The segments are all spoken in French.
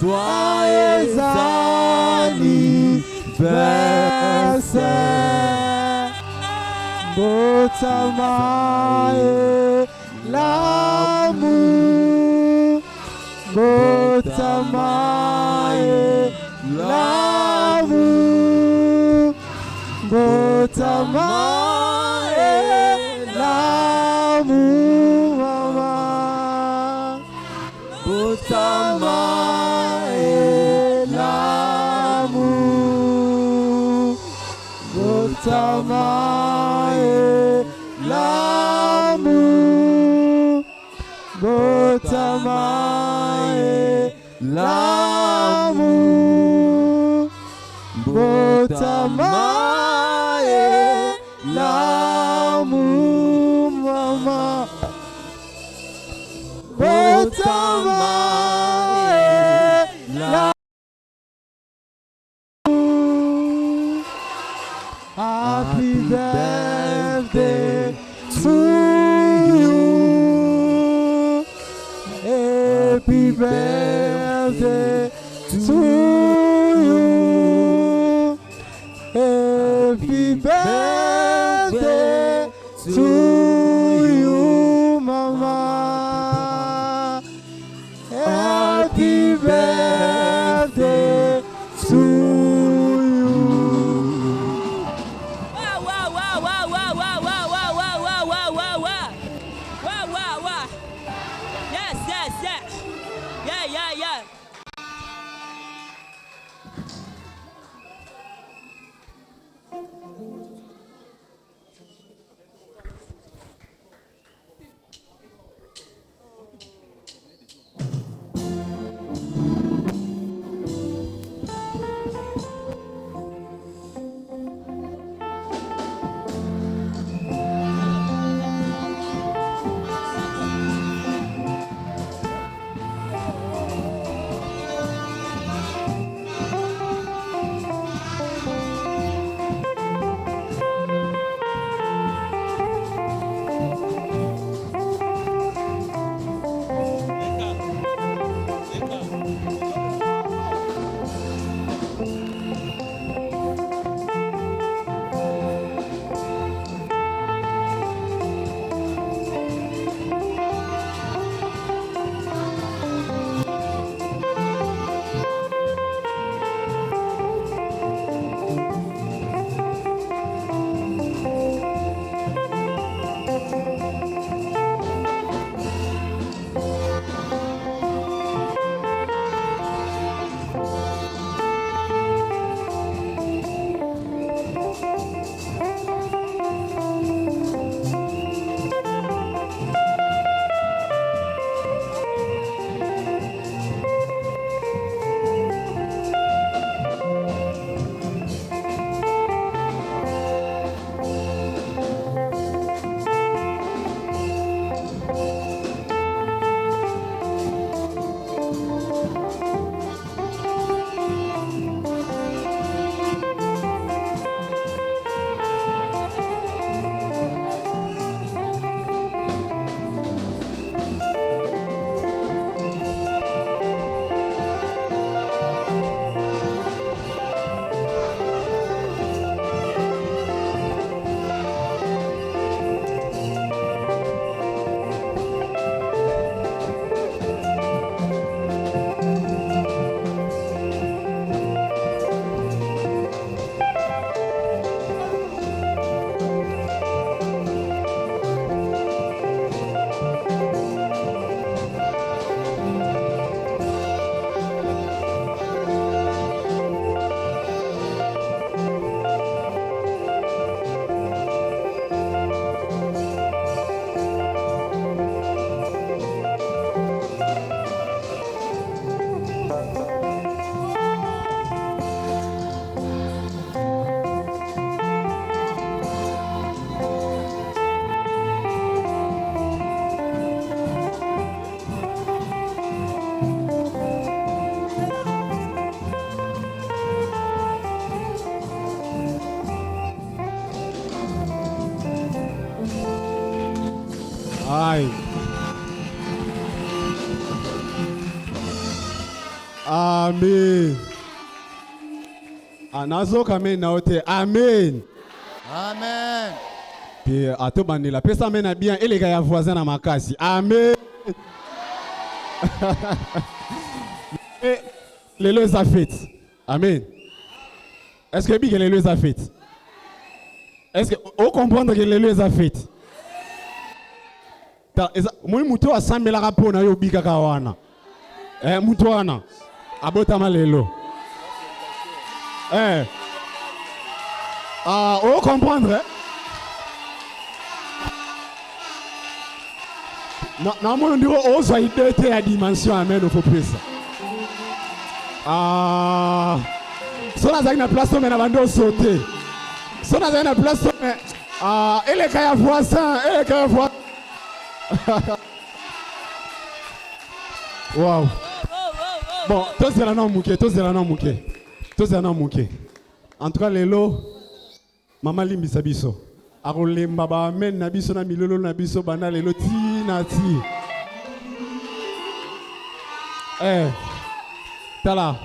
Joyeux anniversaire. Botamae l'amour. Botamae l'amour. Botamae l'amour, maman. Botamae l'amour. Botamae l'amour. Botamae l'amour. Botamae l'amour, maman. Botamae l'amour. Happy birthday to you. Happy birthday to you. Happy birthday to you, mama. Happy birthday to you. Wow, wow, wow, wow, wow, wow, wow, wow, wow, wow, wow, wow, wow. Wow, wow, wow. Yes, yes, yes. Yeah, yeah, yeah. Aye. Amen. Anazo kame naote. Amen. Amen. Puis ato bandela. Pesa mena bien et les gars voisins na makasi. Amen. Et les lois à fête. Amen. Est-ce que les lois à fête? Est-ce que vous comprenez que les lois à fête? Moi muto a 100 000 rapports na yo bika kawana. Muto ana. Abota malelo. Vous comprenez? Non, moi on dirait aux idées la dimension amen au faut plus. So na na place mais na bando sauter. So na na place mais et les gars voisins, et les gars voisins. Wow. Bon, tous les noms mouké, tous les noms mouké. Tous les noms mouké. En tout cas lelo maman limbisa biso. Arolemba ba amen na biso na milolo na biso bana lelo ti na ti. Tala.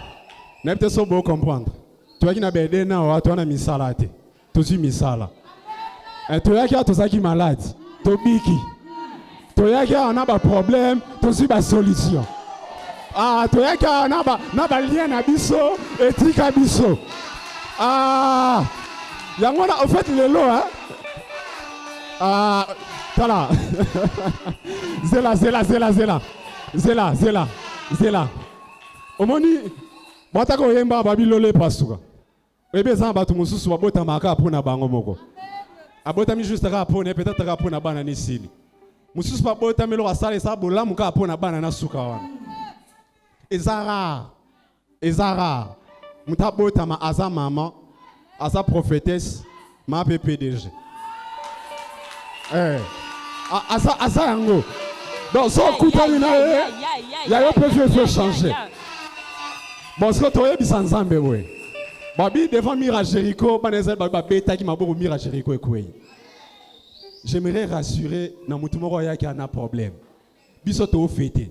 N'a peut-être so beau comprendre. Tu vois qui n'a bêdé na wa toi na misala te. Tu suis misala. Tu vois qui a tout ça qui malade. Tu biki. Tu vois qui a un problème, tu suis ba solution. Tu vois qui a na ba lien na biso et tika biso. Yango na au fait lelo hein. Tala. Zela. Omoni batako yemba babilole pasuka. Ebe za batu mususu babota maka pona bango moko. Abota mi juste ka pona peut-être ka pona bana ni sili. Mususu babota melo asale sa bola muka pona bana na suka wana. Ezara. Mutabota ma aza maman, aza prophétesse, ma PPDG. Asa yango. Donc so kuta ina ya yo peut changer. Bon ce que tu as bien ensemble ouais. Babi devant Mira Jéricho, baneza ba beta qui m'a beaucoup Mira Jéricho ekwe. J'aimerais rassurer na mutu moko ya ki ana problème. Biso to fêter.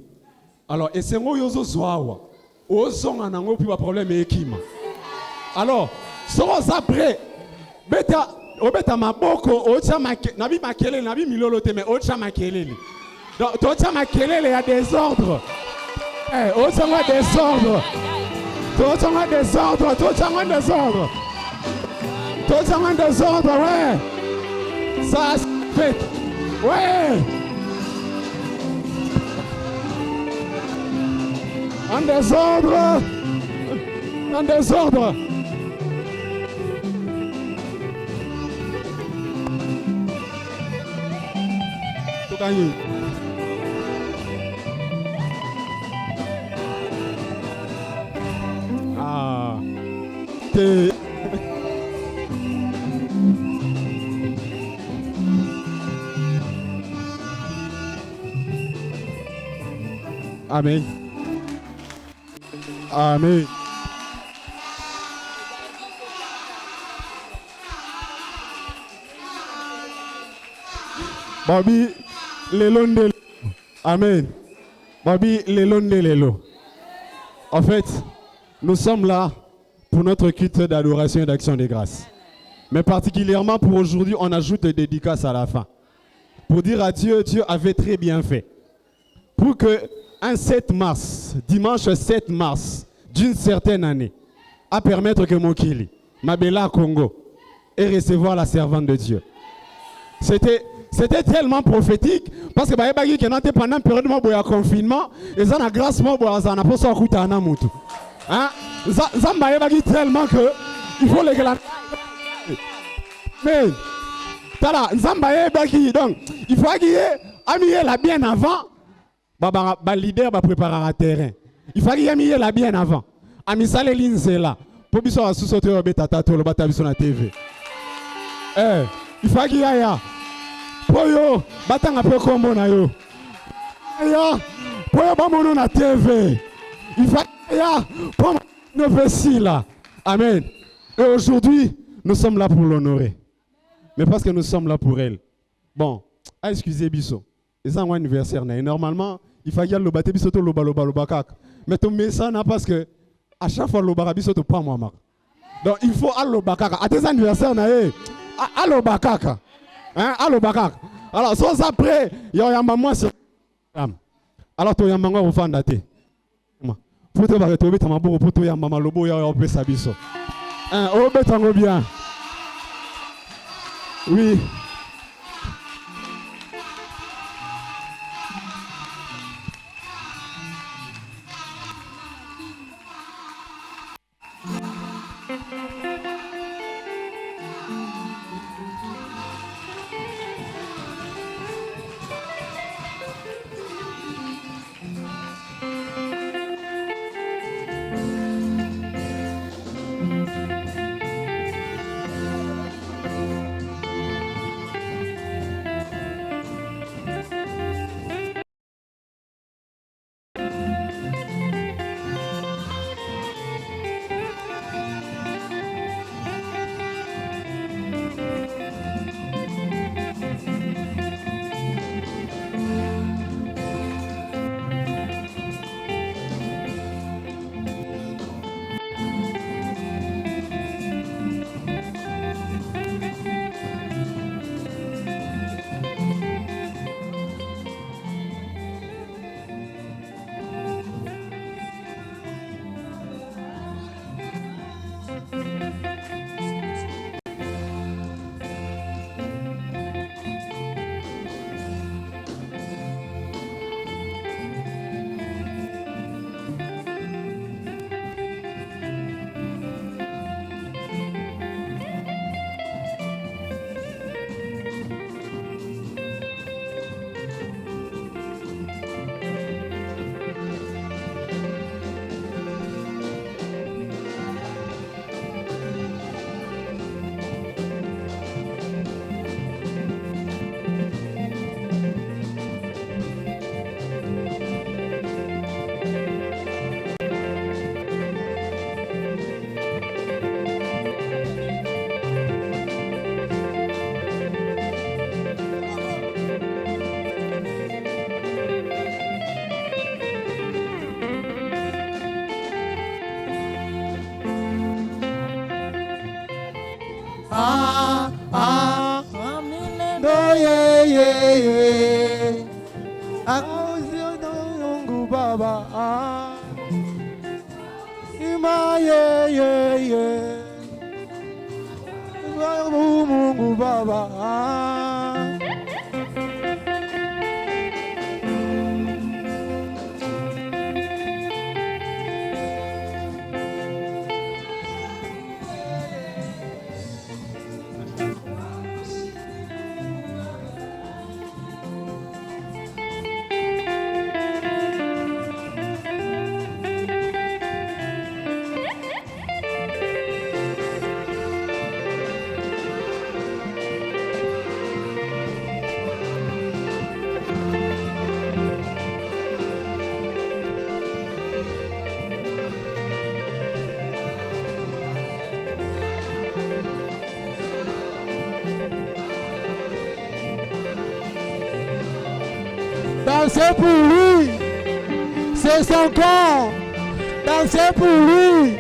Alors esengo yozo zwawa. Ozonga nango pi ba problème ekima. Alors so après beta obeta maboko ocha nabi makele nabi milolo te mais ocha makelele. Donc ocha makelele ya désordre. Ocha ma désordre. Tout en désordre, ouais. Ça se fait, ouais. En désordre. Tout gagné. Amen. Amen. Babi, lelonde. Amen. Babi, lelonde. En fait, nous sommes là pour notre culte d'adoration et d'action de grâce. Mais particulièrement pour aujourd'hui, on ajoute des dédicaces à la fin. Pour dire à Dieu, Dieu avait très bien fait. Pour que un 7 mars, dimanche 7 mars d'une certaine année, à permettre que Mokili, Mabela Congo, ait recevoir la servante de Dieu. C'était tellement prophétique parce que pendant une période de confinement, et ça a grâce à ça n'a pas ça coûté à Namutu. Hein? Zambaye bagi tellement que il faut les glacer. Mais tala Zambaye bagi donc il faut qu'il ait la bien avant. Ba leader va préparer un terrain. Il faut qu'il ait la bien avant. Ami sale linzela. Pour biso sous sauter au betata to le batabi sur la TV. Il faut qu'il y ait pour yo batanga peu combo na yo. Ya pour yo ba mono na TV. Il faut qu'il y ait pour nos vessies là. Amen. Et aujourd'hui, nous sommes là pour l'honorer. Mais parce que nous sommes là pour elle. Bon, excusez Bisso. C'est un anniversaire. Et normalement, il faut y aller le bâté bisoto loba kak. Mais tu mets ça parce que à chaque fois loba bisoto pas moi marque. Donc il faut aller loba kak. À tes anniversaires na aller loba kak. Hein, aller loba kak. Alors sans après, il y a maman sur alors tu y a maman au fond daté. Pour te barrer tomber ta maman pour toi y a maman lobo ya on peut sabiso. Hein, oh betango bien. Oui. Mungu Baba. Dansez pour lui, c'est son corps. Dansez pour lui,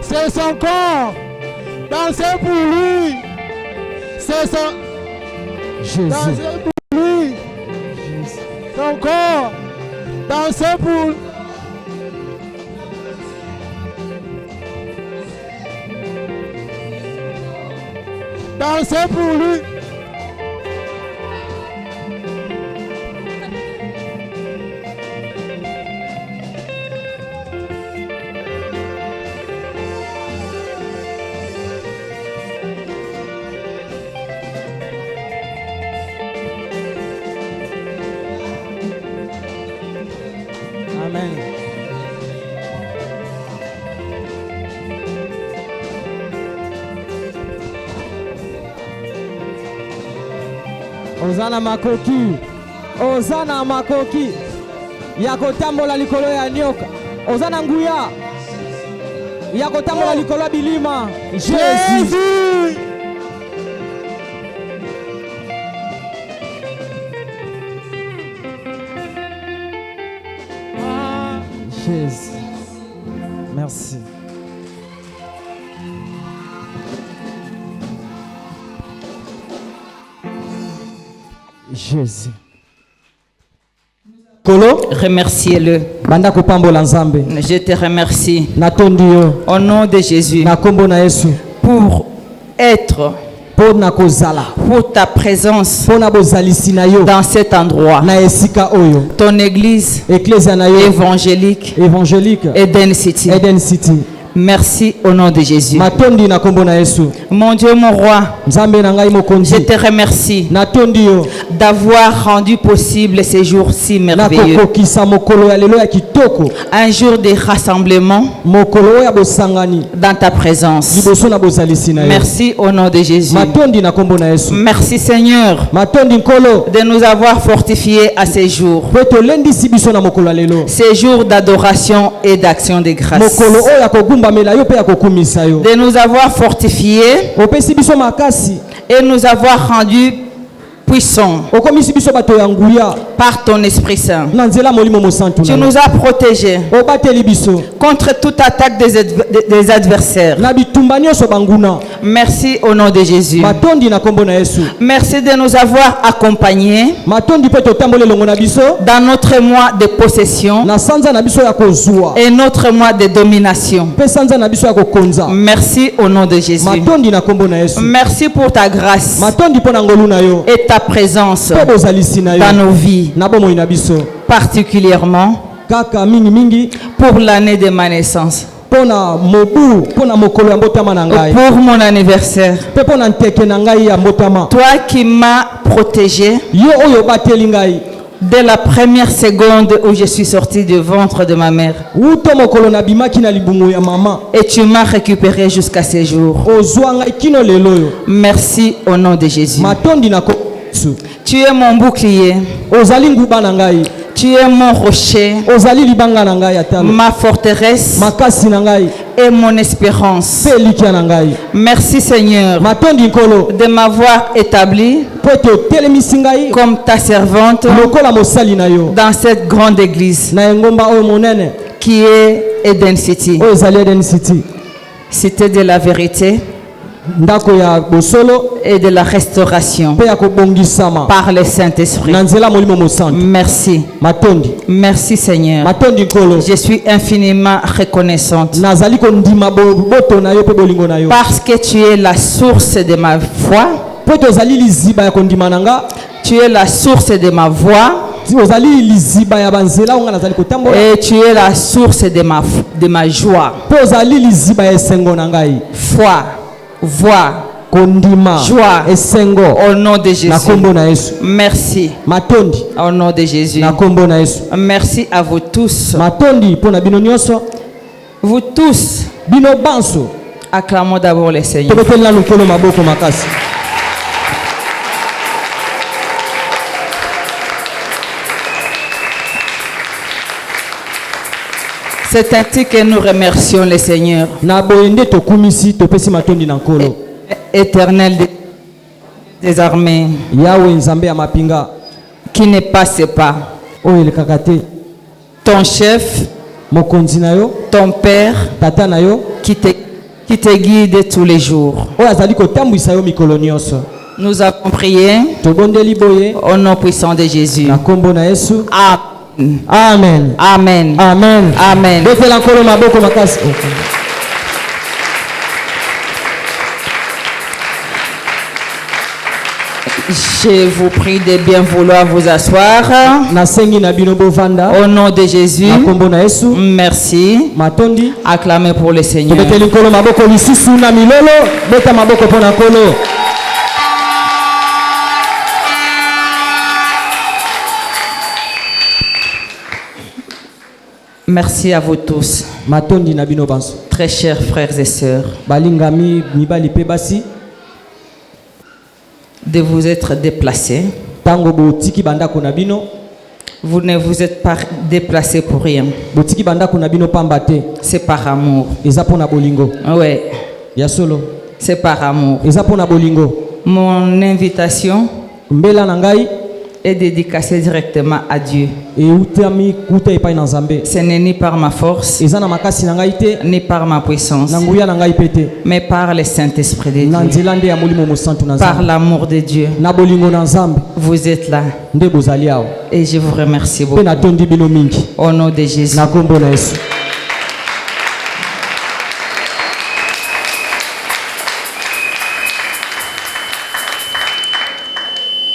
c'est son corps. Dansez pour lui, c'est son... Jésus. Dansez pour lui, son corps. Dansez pour... Dansez pour lui. Amen. Ozana makoki. Ozana makoki. Yakotambola likolo ya nyoka. Ozana nguya. Yakotambola likolo ya bilima. Jésus. Jésus. Merci. Jésus. Kolo, Remerciez-le. banda kupambola Nzambe. Je te remercie. Natondi yo. Au nom de Jésus. Na kombo na Yesu. Pour être, Pona kozala. pour ta présence Pona bozalisi na yo. dans cet endroit. Na esika oyo. Ton église Ecclesia na yo. évangélique Évangélique. Eden City. Eden City. Merci au nom de Jésus. Matondi na kombo na Yesu. Mon Dieu, mon roi, Nzambe na ngai je mokonzi. te remercie Natondi yo. d'avoir rendu possible ces jours si merveilleux. Nakokokisa mokolo ya lelo ya kitoko. Un jour de rassemblement Mokolo ya bosangani. dans ta présence. Liboso na bozalisi na yo. Merci au nom de Jésus. Matondi na kombo na Yesu. Merci Seigneur Matondi nkolo. de nous avoir fortifiés à ces jours. Peto lendisi biso na mokolo ya lelo. Ces jours d'adoration et d'action de grâce. Mokolo oyo ya kogumbamela yo pe ya kokumisa yo. De nous avoir fortifiés Opesi biso makasi. et nous avoir rendus puissants Okomisi biso bato ya nguya. par ton Esprit Saint. Na nzela molimo mosantu Tu na yo. nous as protégés Obateli biso. contre toute attaque des adversaires. Na bitumba nyonso banguna. Merci au nom de Jésus. Matondi na kombo na Yesu. Merci de nous avoir accompagnés Matondi pe totambole longo na biso. dans notre mois de possession Na sanza na biso ya kozwa. et notre mois de domination. Pe sanza na biso ya kokonza. Merci au nom de Jésus. Matondi na kombo na Yesu. Merci pour ta grâce Matondi pona ngolu na yo. et ta présence Pe bozalisi na yo. dans nos vies, Na bomoi na biso. particulièrement Kaka mingi mingi. pour l'année de ma naissance, Pona mobu. Pona mokolo ya mbotama na ngai. pour mon anniversaire. Pe pona nteke na ngai ya mbotama. Toi qui m'as protégé Yo oyo bateli ngai. dès la première seconde où je suis sortie du ventre de ma mère. Uto mokolo na bimaki na libumu ya mama. Et tu m'as récupéré jusqu'à ce jour. Ozwa ngai kino lelo yo. Merci au nom de Jésus. Matondi na kombo na Yesu. Tu es mon bouclier, Ozali nguba na ngai. tu es mon rocher, Ozali libanga na ngai atalo. ma forteresse Makasi na ngai. et mon espérance. Pe likia na ngai. Merci Seigneur Matondi nkolo. de m'avoir établi Po ete otelemisi ngai. comme ta servante Lokola mosali na yo. dans cette grande église Na engomba oyo monene. qui est Eden City. Oyo ezali Eden City. Cité de la vérité Ndako ya bosolo. et de la restauration Pe ya kobongisama. par le Saint-Esprit. Na nzela molimo mosantu. Merci. Matondi. Merci Seigneur. Matondi nkolo. Je suis infiniment reconnaissante Nazali kondima boto na yo pe bolingo na yo. parce que tu es la source de ma foi, Po ete ozali liziba ya kondima na nga. tu es la source de ma voix Ozali liziba ya banzela onga nazali kotambola. et tu es la source de ma joie. Po ozali liziba ya esengo na ngai. Foi, voix, Kondima. Joie. Esengo. au nom de Na Jésus. kombo na Yesu. Merci Matondi. au nom de Jésus. Na kombo na Yesu. Merci à vous tous. Matondi pona bino nyonso. Vous tous, Bino banso. acclamons d'abord le Seigneur. Tobetelela lokolo maboko makasi. C'est ainsi que nous remercions le Seigneur, Na boyende tokumisi topesi matondi na nkolo. éternel des armées, Yawe nzambe ya mapinga. qui ne passe pas. Oyo elekaka te. Ton chef, Mokonzi na yo. ton père, Tata na yo. qui te guide tous les jours. Oyo azali kotambwisa yo mikolo nyonso. Nous avons prié Tobondeli boye. au nom puissant de Jésus. Na kombo na Yesu. Amen. Amen. Amen. Amen. Amen. Betela nkolo maboko makasi. Je vous prie de bien vouloir vous asseoir. Nasengi na bino bovanda. Au nom de Jésus. Na kombo na Yesu. Merci. Matondi. Acclamez pour le Seigneur. Tobeteli nkolo maboko lisusu na milolo. Beta maboko pona nkolo. Merci à vous tous, Matondi na bino banso. très chers frères et sœurs, Balingami mibali pe basi. de vous être déplacés. Tango botiki bandako na bino. Vous ne vous êtes pas déplacés pour rien. Botiki bandako na bino pamba te. C'est par amour. Eza pona bolingo. Oui, Ya solo. c'est par amour. Eza pona bolingo. Mon invitation Mbela na ngai. est dédicacé directement à Dieu. eutami kuta epai na Nzambe. Ce n'est ni par ma force, Eza na makasi na ngai te, ni par ma puissance, na nguya na ngai pe te, mais par le Saint-Esprit de na Dieu, nzela nde ya molimo mosantu na par Nzambe. l'amour de Dieu. Na bolingo na Nzambe Vous êtes là nde bozali awa. et je vous remercie Pe beaucoup. natondi bino mingi Au nom de Jésus. na kombo na Yesu.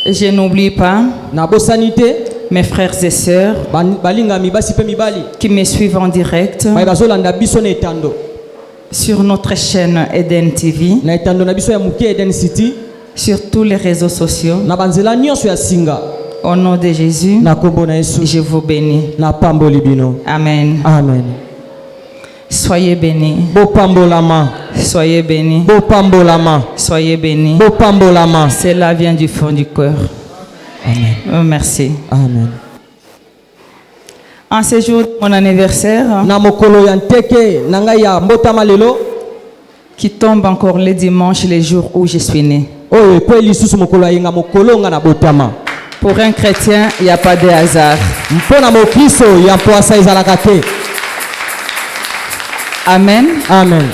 Je n'oublie pas Na bosani te mes frères et sœurs balingami basi pe mibali qui me suivent en direct baye bazolanda biso na etando sur notre chaîne Eden TV, na etando na biso ya moke Eden City sur tous les réseaux sociaux. na banzela nyonso ya singa Au nom de Jésus, na kombo na Yesu je vous bénis. na pamboli bino. Amen. Amen. Soyez bénis. Bopambolama, Soyez bénis. bopambolama, Soyez bénis. bopambolama. Cela vient du fond du cœur. Amen. Merci. Amen. En ce jour de mon anniversaire, Na mokolo ya nteke na ngai ya mbotama lelo qui tombe encore le dimanche, le jour où je suis né. oyo ekweli lisusu mokolo ya yenga mokolo nga na botama. Pour un chrétien, il n'y a pas de hasard. Mpona mokristo ya mpoasa ezalaka te. Amen. Amen.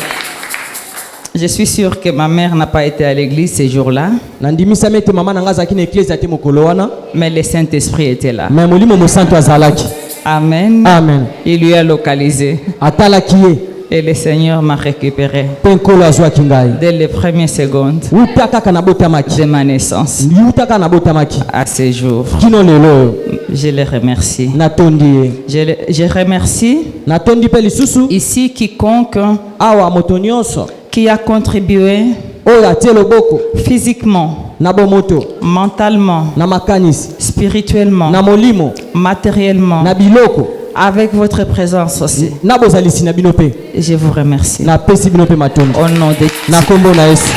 Je suis sûr que ma mère n'a pas été à l'église ce jour-là, Nandimisami ete mama na ngai azalaki na eklezia te mokolo wana, mais le Saint-Esprit était là. me molimo mosantu azalaki. Amen. Amen. Il lui a localisé Atalaki ye et le Seigneur m'a récupéré mpe nkolo azwaki ngai. dès les premières secondes Wuta kaka nabotamaki. de ma naissance Yuta kaka nabotamaki. à ce jour. Kino lelo Je les remercie. natondi ye. Je remercie Natondi pe lisusu ici quiconque awa moto nyonso qui a contribué oyo atie loboko physiquement, na bomoto mentalement, na makanisi spirituellement, na molimo matériellement, na biloko avec votre présence aussi. na bozalisi na bino pe Je vous remercie. na pesi bino pe matondi Au nom de na kombo na Yesu.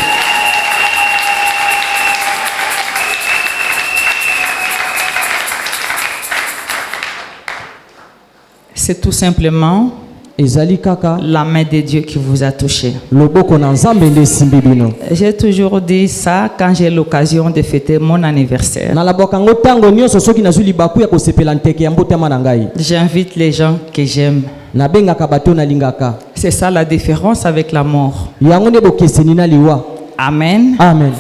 C'est tout simplement Ezali kaka la main de Dieu qui vous a touché. loboko na Nzambe nde esimbi bino. J'ai toujours dit ça quand j'ai l'occasion de fêter mon anniversaire. Nalabwaka ngo ntango nyonso soki nazwi libaku ya kosepela nteke ya mbotama na ngai. J'invite les gens que j'aime. Nabengaka bato nalingaka. C'est ça la différence avec la mort. Yango nde bokeseni na liwa. Amen. Amen.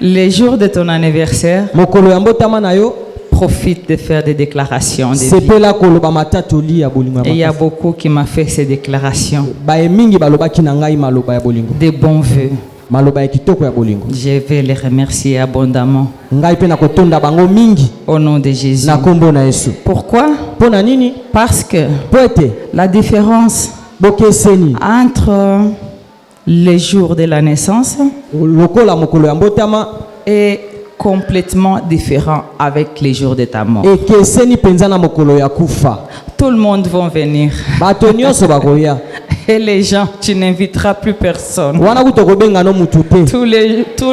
Les jours de ton anniversaire, Mokolo ya mbotama na yo profite de faire des déclarations de vie. sepela koloba matatoli ya bolingo ya Et il y a makasi. beaucoup qui m'ont fait ces déclarations. Baye mingi balobaki na ngai maloba ya bolingo. Des bons vœux. Maloba ya kitoko ya bolingo. Je vais les remercier abondamment. Ngai pe na kotonda bango mingi Au nom de Jésus. na kombo na Yesu. Pourquoi? Pona nini? Parce que Po ete la différence bokeseni entre les jours de la naissance lokola mokolo ya mbotama est complètement différent avec les jours de ta mort. ekeseni penza na mokolo ya kufa. Tout le monde va venir. Bato nyonso bakoya. Et les gens, tu n'inviteras plus personne. Wana kuto kobenga no mutu te. Tout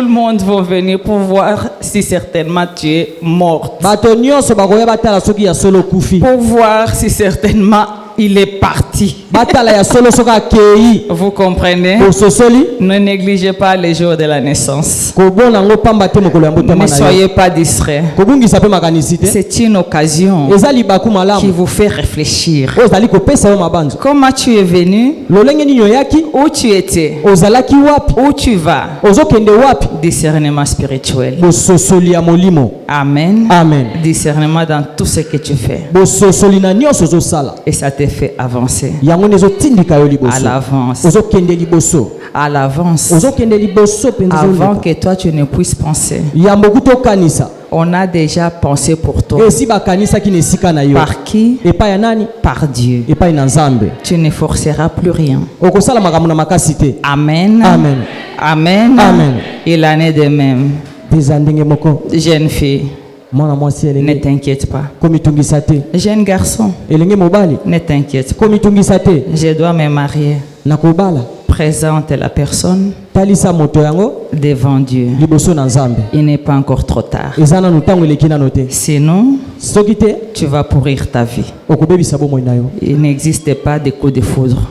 le monde va venir pour voir si certainement tu es morte. Bato nyonso bakoya batala soki ya solo kufi. Pour voir si certainement il est parti. Batala ya solo soka kei. Vous comprenez? Ososoli Ne négligez pas les jours de la naissance. kobona ngo pamba te mokolo ya mbotama Ne na yo. soyez pas distraits. Kobungisa pe makanisi te. C'est une occasion Eza libaku qui malamu. vous fait réfléchir. Ozali kopesa yo mabanzo. Comment tu es venu? Lolenge nini oyaki? Où tu étais? Ozalaki wapi? Où tu vas? Ozokende wapi? Discernement spirituel. Bososoli ya molimo. Amen. Amen. Discernement dans tout ce que tu fais. Bososoli na nyonso ozosala. Et ça te fait avancer. Yango nezotindika yo À liboso. l'avance. Ozokende liboso. À l'avance. Ozokende liboso penza Avant zoleka. que toi tu ne puisses penser. Yambo kutokanisa. On a déjà pensé pour toi. Esi bakanisaki na esika na yo. Par qui? Epai ya nani? Par Dieu. Epai na Nzambe. Tu ne forceras plus rien. Okosala makambo na makasi te. Amen. Amen. Amen. Amen. Il en est de même. Peza ndenge moko. Jeune fille, Mwana mwasi ne elenge. t'inquiète pas. Komitungisa te. Jeune garçon, Elenge mobali. ne t'inquiète pas. Komitungisa te. Je dois me marier. Nakobala. Présente la personne Talisa moto yango devant Dieu. liboso na Nzambe. Il n'est pas encore trop tard. Eza nanu ntango eleki nano te. Sinon, Soki te tu vas pourrir ta vie. okobebisa bomoi na yo. Il n'existe pas de coup de foudre.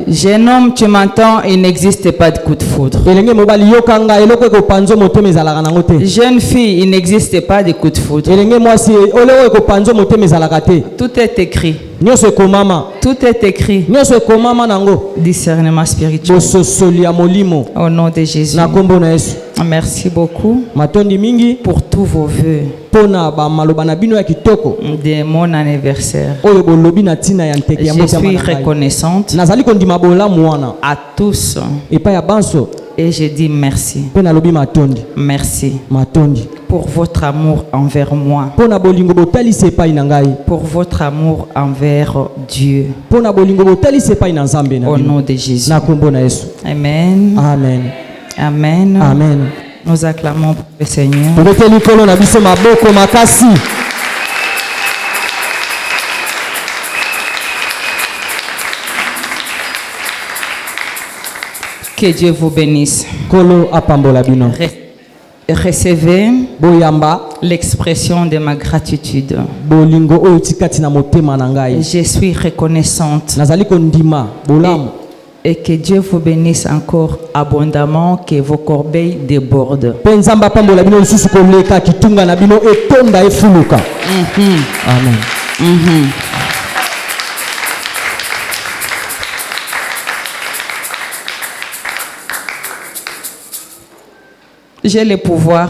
Jeune homme, tu m'entends, il n'existe pas de coup de foudre. Jeune fille, il n'existe pas de coup de foudre. Tout est écrit. Tout est écrit. Discernement spirituel. Au nom de Jésus. Merci beaucoup pour tous vos vœux de mon anniversaire. Je suis reconnaissante à tous et je dis merci. Merci pour votre amour envers moi, pour votre amour envers Dieu. Au nom de Jésus. Amen. Amen. Amen. Amen. Nous acclamons pour le Seigneur. Que Dieu vous bénisse. Recevez l'expression de ma gratitude. Je suis reconnaissante. Et que Dieu vous bénisse encore abondamment, que vos corbeilles débordent. Amen. J'ai le pouvoir.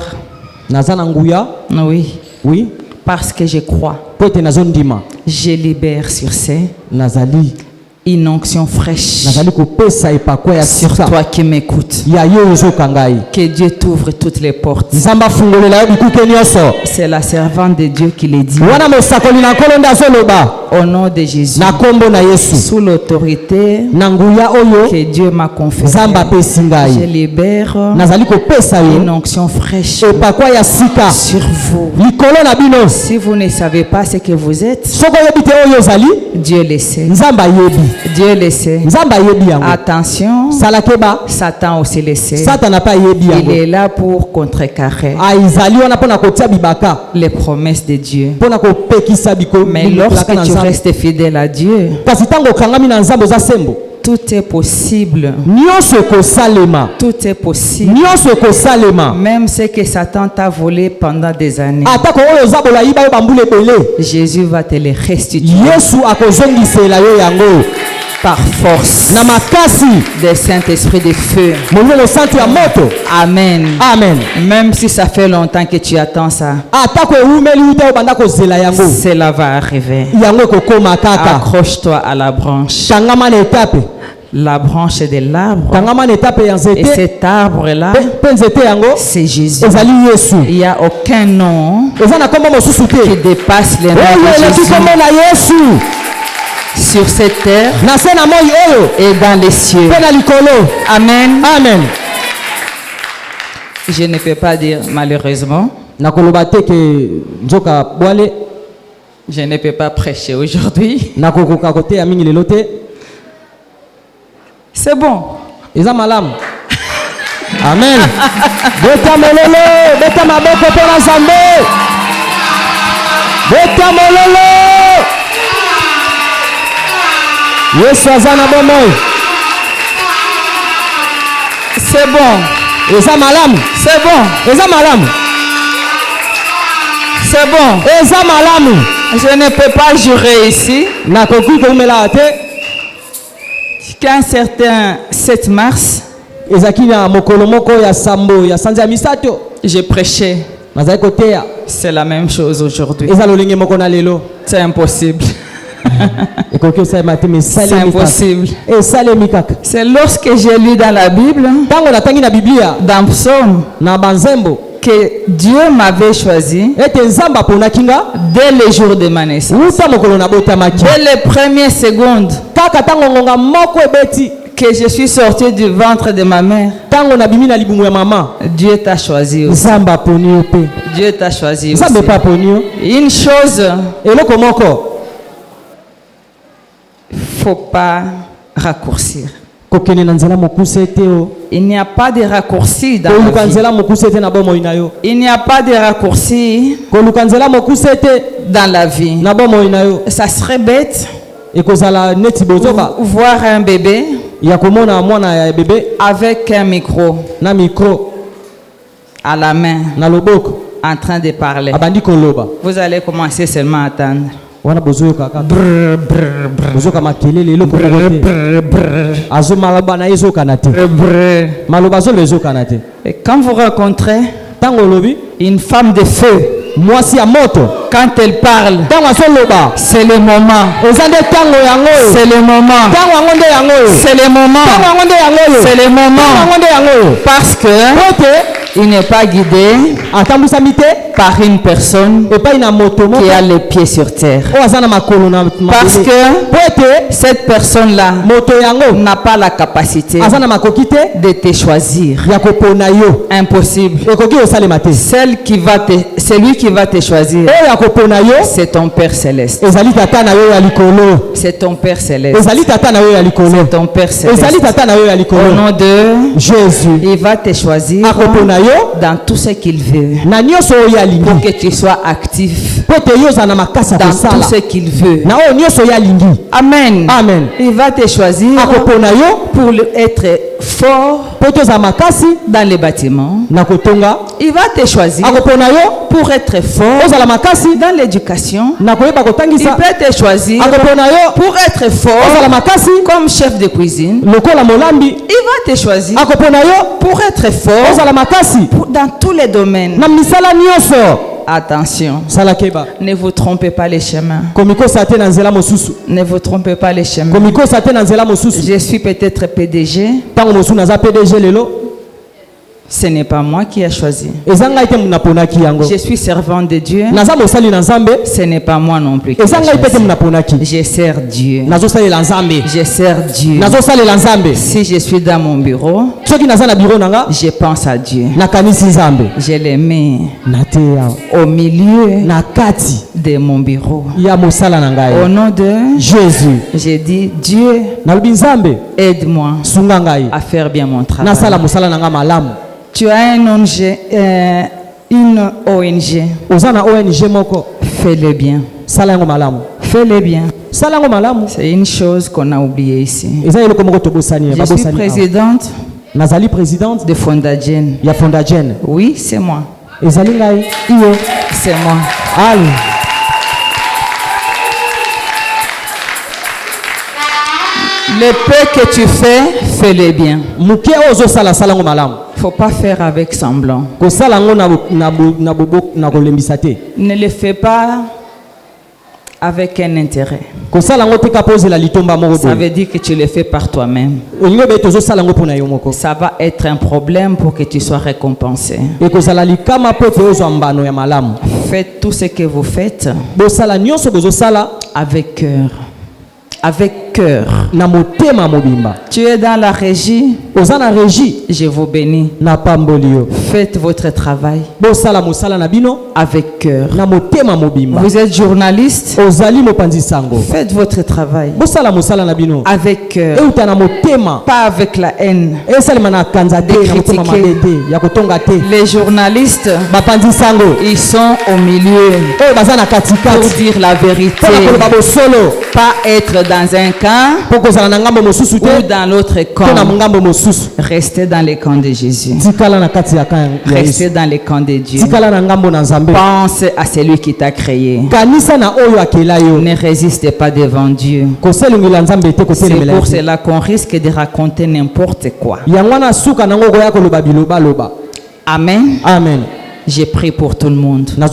Oui. Oui. Parce que je crois. Je libère sur ces une onction fraîche sur toi qui m'écoutes. Que Dieu t'ouvre toutes les portes. C'est la servante de Dieu qui le dit. Au nom de Jésus. Sous l'autorité que Dieu m'a confiée. Je libère une onction fraîche sur vous. Si vous ne savez pas ce que vous êtes, Dieu le sait. Dieu le sait. Attention, Satan aussi le sait. Il est là pour contrecarrer les promesses de Dieu. Mais lorsque tu restes fidèle à Dieu, tout est possible. Tout est possible. Même ce que Satan t'a volé pendant des années, Jésus va te les restituer par force des Saint-Esprit de feu. Amen. Amen. Même si ça fait longtemps que tu attends ça, cela va arriver. Accroche-toi à la branche. La branche de l'arbre. Et cet arbre-là, c'est Jésus. Il n'y a aucun nom qui dépasse les noms de Jésus. Sur cette terre et dans les cieux. Amen. Amen. Je ne peux pas dire malheureusement. Je ne peux pas prêcher aujourd'hui. C'est bon. Amen. Beta mololo, beta maboko pona Nzambe. Beta mololo. Yesu azana bomoy. C'est bon. Eza malamu. C'est bon. Eza malamu. C'est bon. Eza malamu. Je ne peux pas jurer ici. Nakoki ko mela te. Qu'un certain 7 mars, j'ai prêché. C'est la même chose aujourd'hui. C'est impossible. C'est impossible. C'est lorsque j'ai lu dans la Bible, dans Psaume, que Dieu m'avait choisi dès le jour de ma naissance. Dès les premières secondes que je suis sorti du ventre de ma mère, Dieu t'a choisi aussi. Dieu t'a choisi aussi. Une chose, faut pas raccourcir. Il n'y a pas de raccourci dans la vie. Il n'y a pas de raccourci dans la vie. Ça serait bête Voir un bébé avec un micro à la main en train de parler. Vous allez commencer seulement à attendre. Et quand vous rencontrez une femme de feu, quand elle parle, c'est le moment. C'est le moment. C'est le moment. C'est le moment. Parce que il n'est pas guidé par une personne qui a les pieds sur terre. Parce que cette personne-là n'a pas la capacité de te choisir. Impossible. Celui qui va te choisir, c'est ton Père Céleste. C'est ton Père Céleste. C'est ton Père Céleste. Au nom de Jésus, il va te choisir dans tout ce qu'il veut. Pour que tu sois actif dans tout ce qu'il veut. Amen. Amen. Il va te choisir pour être fort dans les bâtiments. Il va te choisir pour être fort dans l'éducation. Il peut te choisir pour être fort comme chef de cuisine. Il va te choisir pour être fort dans tous les domaines. Attention, ne vous trompez pas les chemins. Ne vous trompez pas les chemins. Je suis peut-être PDG. Ce n'est pas moi qui ai choisi. Je suis servant de Dieu. Ce n'est pas moi non plus qui ai choisi. Je sers Dieu. Je sers Dieu. Si je suis dans mon bureau, je pense à Dieu. Je le mets au milieu de mon bureau. Au nom de Jésus, j'ai dit Dieu, aide-moi à faire bien mon travail. Tu as une ONG. Fais-le bien. Fais-le bien. C'est une chose qu'on a oubliée ici. Je suis présidente de Fondagen. Oui, c'est moi. C'est moi. Le peu que tu fais, fais-le bien. Faut pas faire avec semblant. Ne le fais pas avec un intérêt. Ça veut dire que tu le fais par toi-même. Ça va être un problème pour que tu sois récompensé. Faites tout ce que vous faites avec cœur. Avec cœur. Tu es dans la régie. Je vous bénis. Faites votre travail avec cœur. Vous êtes journaliste. Faites votre travail avec cœur. Pas avec la haine. Les journalistes, ils sont au milieu pour dire la vérité. Pas être dans un camp ou dans l'autre camp. Restez dans les camps de Jésus. Restez dans les camps de Dieu. Pense à celui qui t'a créé. Ne résistez pas devant Dieu. C'est pour cela qu'on risque de raconter n'importe quoi. Amen. Amen. J'ai prié pour tout le monde. La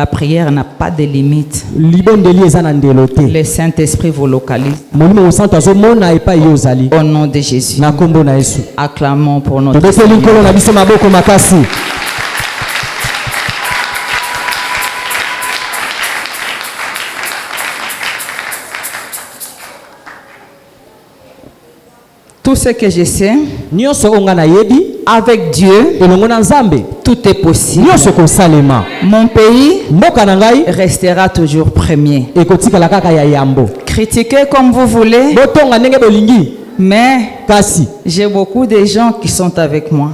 prière n'a pas de limite. Le Saint-Esprit vous localise. Au nom de Jésus. Acclamons pour notre Seigneur. Tout ce que je sais, avec Dieu, tout est possible. Mon pays restera toujours premier. Critiquez comme vous voulez, mais j'ai beaucoup de gens qui sont avec moi.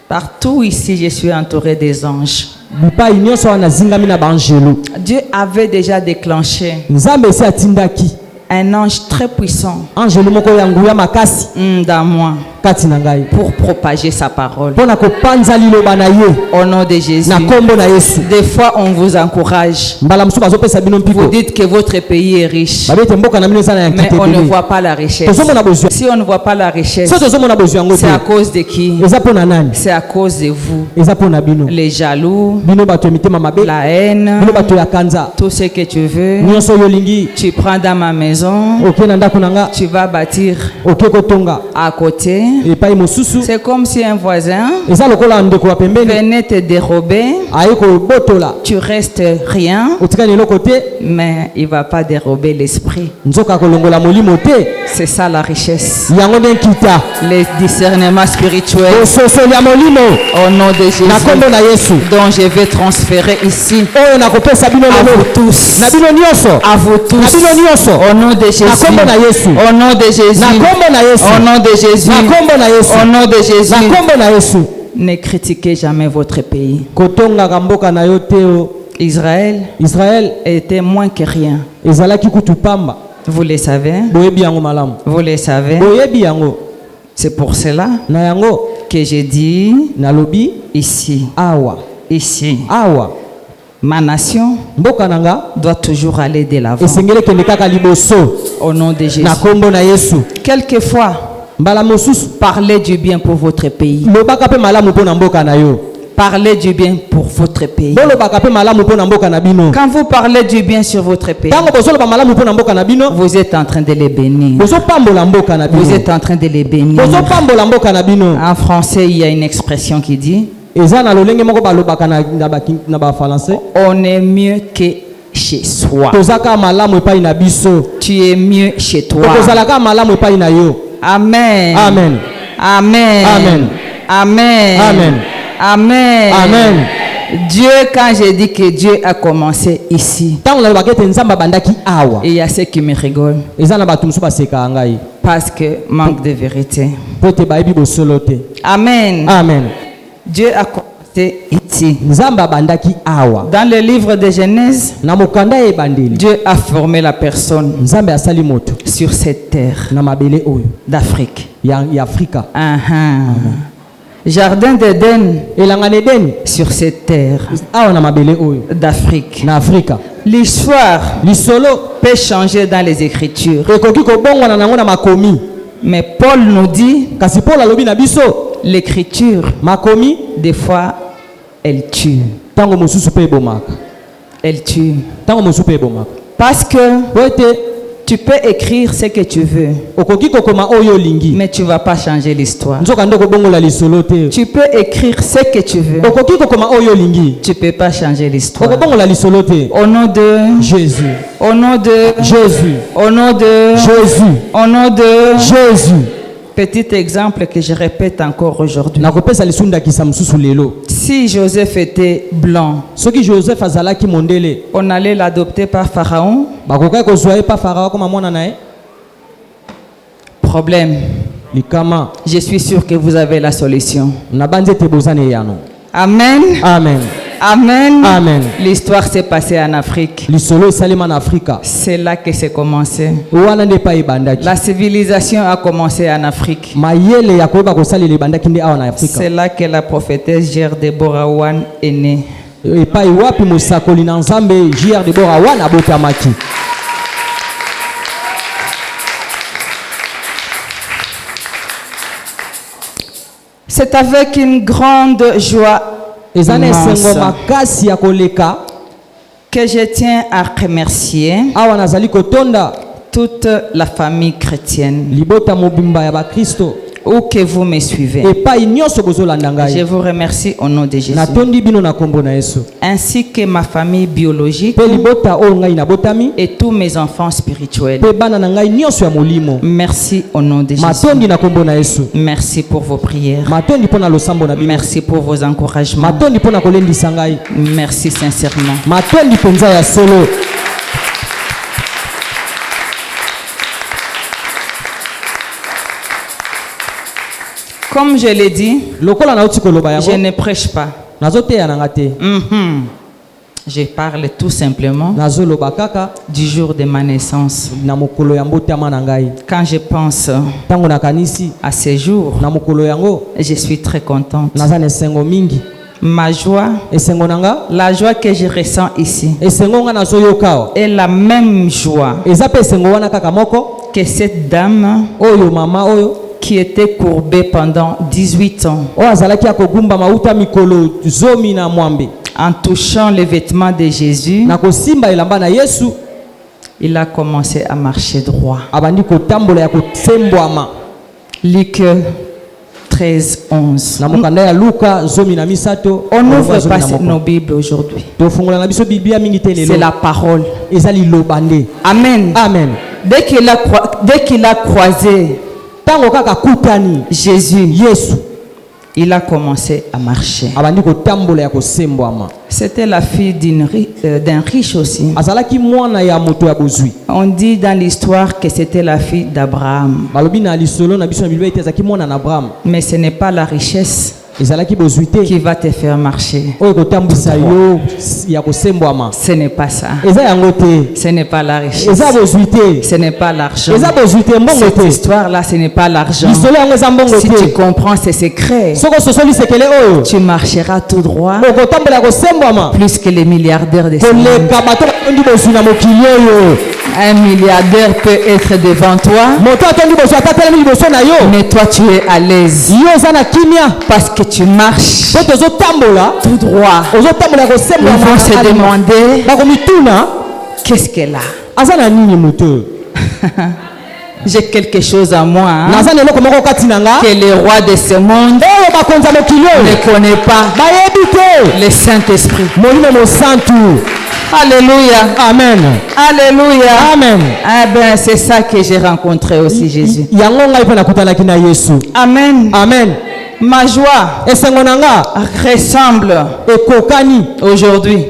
Partout ici, je suis entouré des anges. Dieu avait déjà déclenché un ange très puissant dans moi pour propager sa parole. Au nom de Jésus. Des fois, on vous encourage. Vous dites que votre pays est riche, mais on ne voit pas la richesse. Si on ne voit pas la richesse, c'est à cause de qui? C'est à cause de vous. Les jaloux, la haine, tout ce que tu veux, tu prends dans ma maison, tu vas bâtir à côté. C'est comme si un voisin venait te dérober. Tu restes rien, mais il ne va pas dérober l'esprit. C'est ça la richesse. Les discernements spirituels. Au nom de Jésus, dont je vais transférer ici à vous tous. À vous tous. Au nom de Jésus. Au nom de Jésus. Au nom de Jésus. Au nom de Jésus. Ne critiquez jamais votre pays. Israël était moins que rien. Vous le savez. Vous le savez. C'est pour cela que j'ai dit ici. Ici. Ma nation doit toujours aller de l'avant. Au nom de Jésus. Quelquefois, parlez du bien pour votre pays. Parlez du bien pour votre pays. Quand vous parlez du bien sur votre pays, vous êtes en train de les bénir. Vous êtes en train de les bénir. En français, il y a une expression qui dit on est mieux que chez soi. Tu es mieux chez toi. Amen. Amen. Amen. Amen. Amen. Amen. Amen. Amen. Dieu, quand j'ai dit que Dieu a commencé ici, il y a ceux qui me rigolent parce que manque de vérité. Amen. Amen. Dieu a commencé ici. Dans le livre de Genèse, Dieu a formé la personne sur cette terre d'Afrique. Jardin d'Éden sur cette terre d'Afrique. L'histoire peut changer dans les Écritures. Mais Paul nous dit l'Écriture, des fois, elle tue. Elle tue. Parce que tu peux écrire ce que tu veux, mais tu ne vas pas changer l'histoire. Tu peux écrire ce que tu veux, tu ne peux pas changer l'histoire. Au nom de Jésus. Au nom de Jésus. Au nom de Jésus. Au nom de Jésus. Petit exemple que je répète encore aujourd'hui. Si Joseph était blanc, on allait l'adopter par Pharaon. Problème. Je suis sûr que vous avez la solution. Amen. Amen. Amen. Amen. L'histoire s'est passée en Afrique. C'est là que c'est commencé. La civilisation a commencé en Afrique. C'est là que la prophétesse J.R. Deborah Wan est née. C'est avec une grande joie que je tiens à remercier toute la famille chrétienne où que vous me suivez. Je vous remercie au nom de Jésus, ainsi que ma famille biologique et tous mes enfants spirituels. Merci au nom de Jésus. Merci pour vos prières. Merci pour vos encouragements. Merci sincèrement. Comme je l'ai dit, je ne prêche pas. Je parle tout simplement du jour de ma naissance. Quand je pense à ces jours, je suis très contente. Ma joie, la joie que je ressens ici, est la même joie que cette dame qui était courbée pendant 18 ans. En touchant les vêtements de Jésus, il a commencé à marcher droit. Luc 13, 11. On n'ouvre pas nos Bibles aujourd'hui. C'est la parole. Amen. Amen. Dès qu'il a croisé Jésus, il a commencé à marcher. C'était la fille d'un riche aussi. On dit dans l'histoire que c'était la fille d'Abraham. Mais ce n'est pas la richesse qui va te faire marcher. Ce n'est pas ça. Ce n'est pas la richesse. Ce n'est pas l'argent. Cette histoire-là, ce n'est pas l'argent. Si tu comprends ces secrets, tu marcheras tout droit plus que les milliardaires de ce monde. Un milliardaire peut être devant toi, mais toi tu es à l'aise parce que tu marches tout droit. Ils vont se demander qu'est-ce qu'elle a. J'ai quelque chose à moi que les rois de ce monde ne connaissent pas, le Saint-Esprit. Alléluia. Amen. Alléluia. Amen. Ah ben, c'est ça que j'ai rencontré aussi Jésus. Amen. Amen. Ma joie ressemble aujourd'hui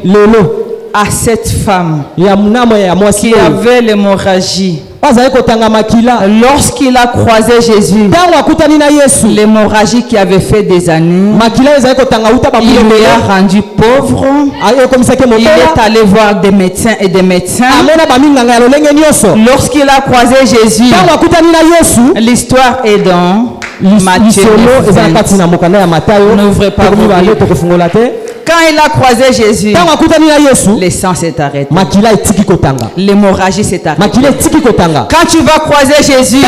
à cette femme qui avait l'hémorragie. Lorsqu'il a croisé Jésus, l'hémorragie qui avait fait des années, il lui a rendu pauvre. Il est allé voir des médecins et des médecins. Lorsqu'il a croisé Jésus, l'histoire est dans Matthieu 20. N'ouvrez pas vos Bibles. Quand il a croisé Jésus, le sang s'est arrêté. L'hémorragie s'est arrêtée. Quand tu vas croiser Jésus,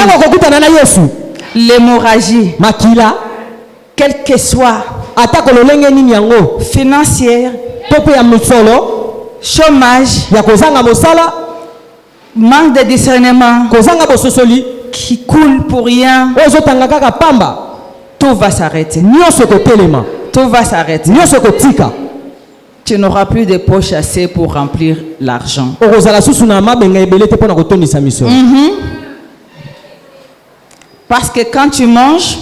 l'hémorragie, quelle que soit, financière, chômage, manque de discernement, qui coule pour rien, tout va s'arrêter. Tout va s'arrêter. Tu n'auras plus de poches assez pour remplir l'argent. Parce que quand tu manges,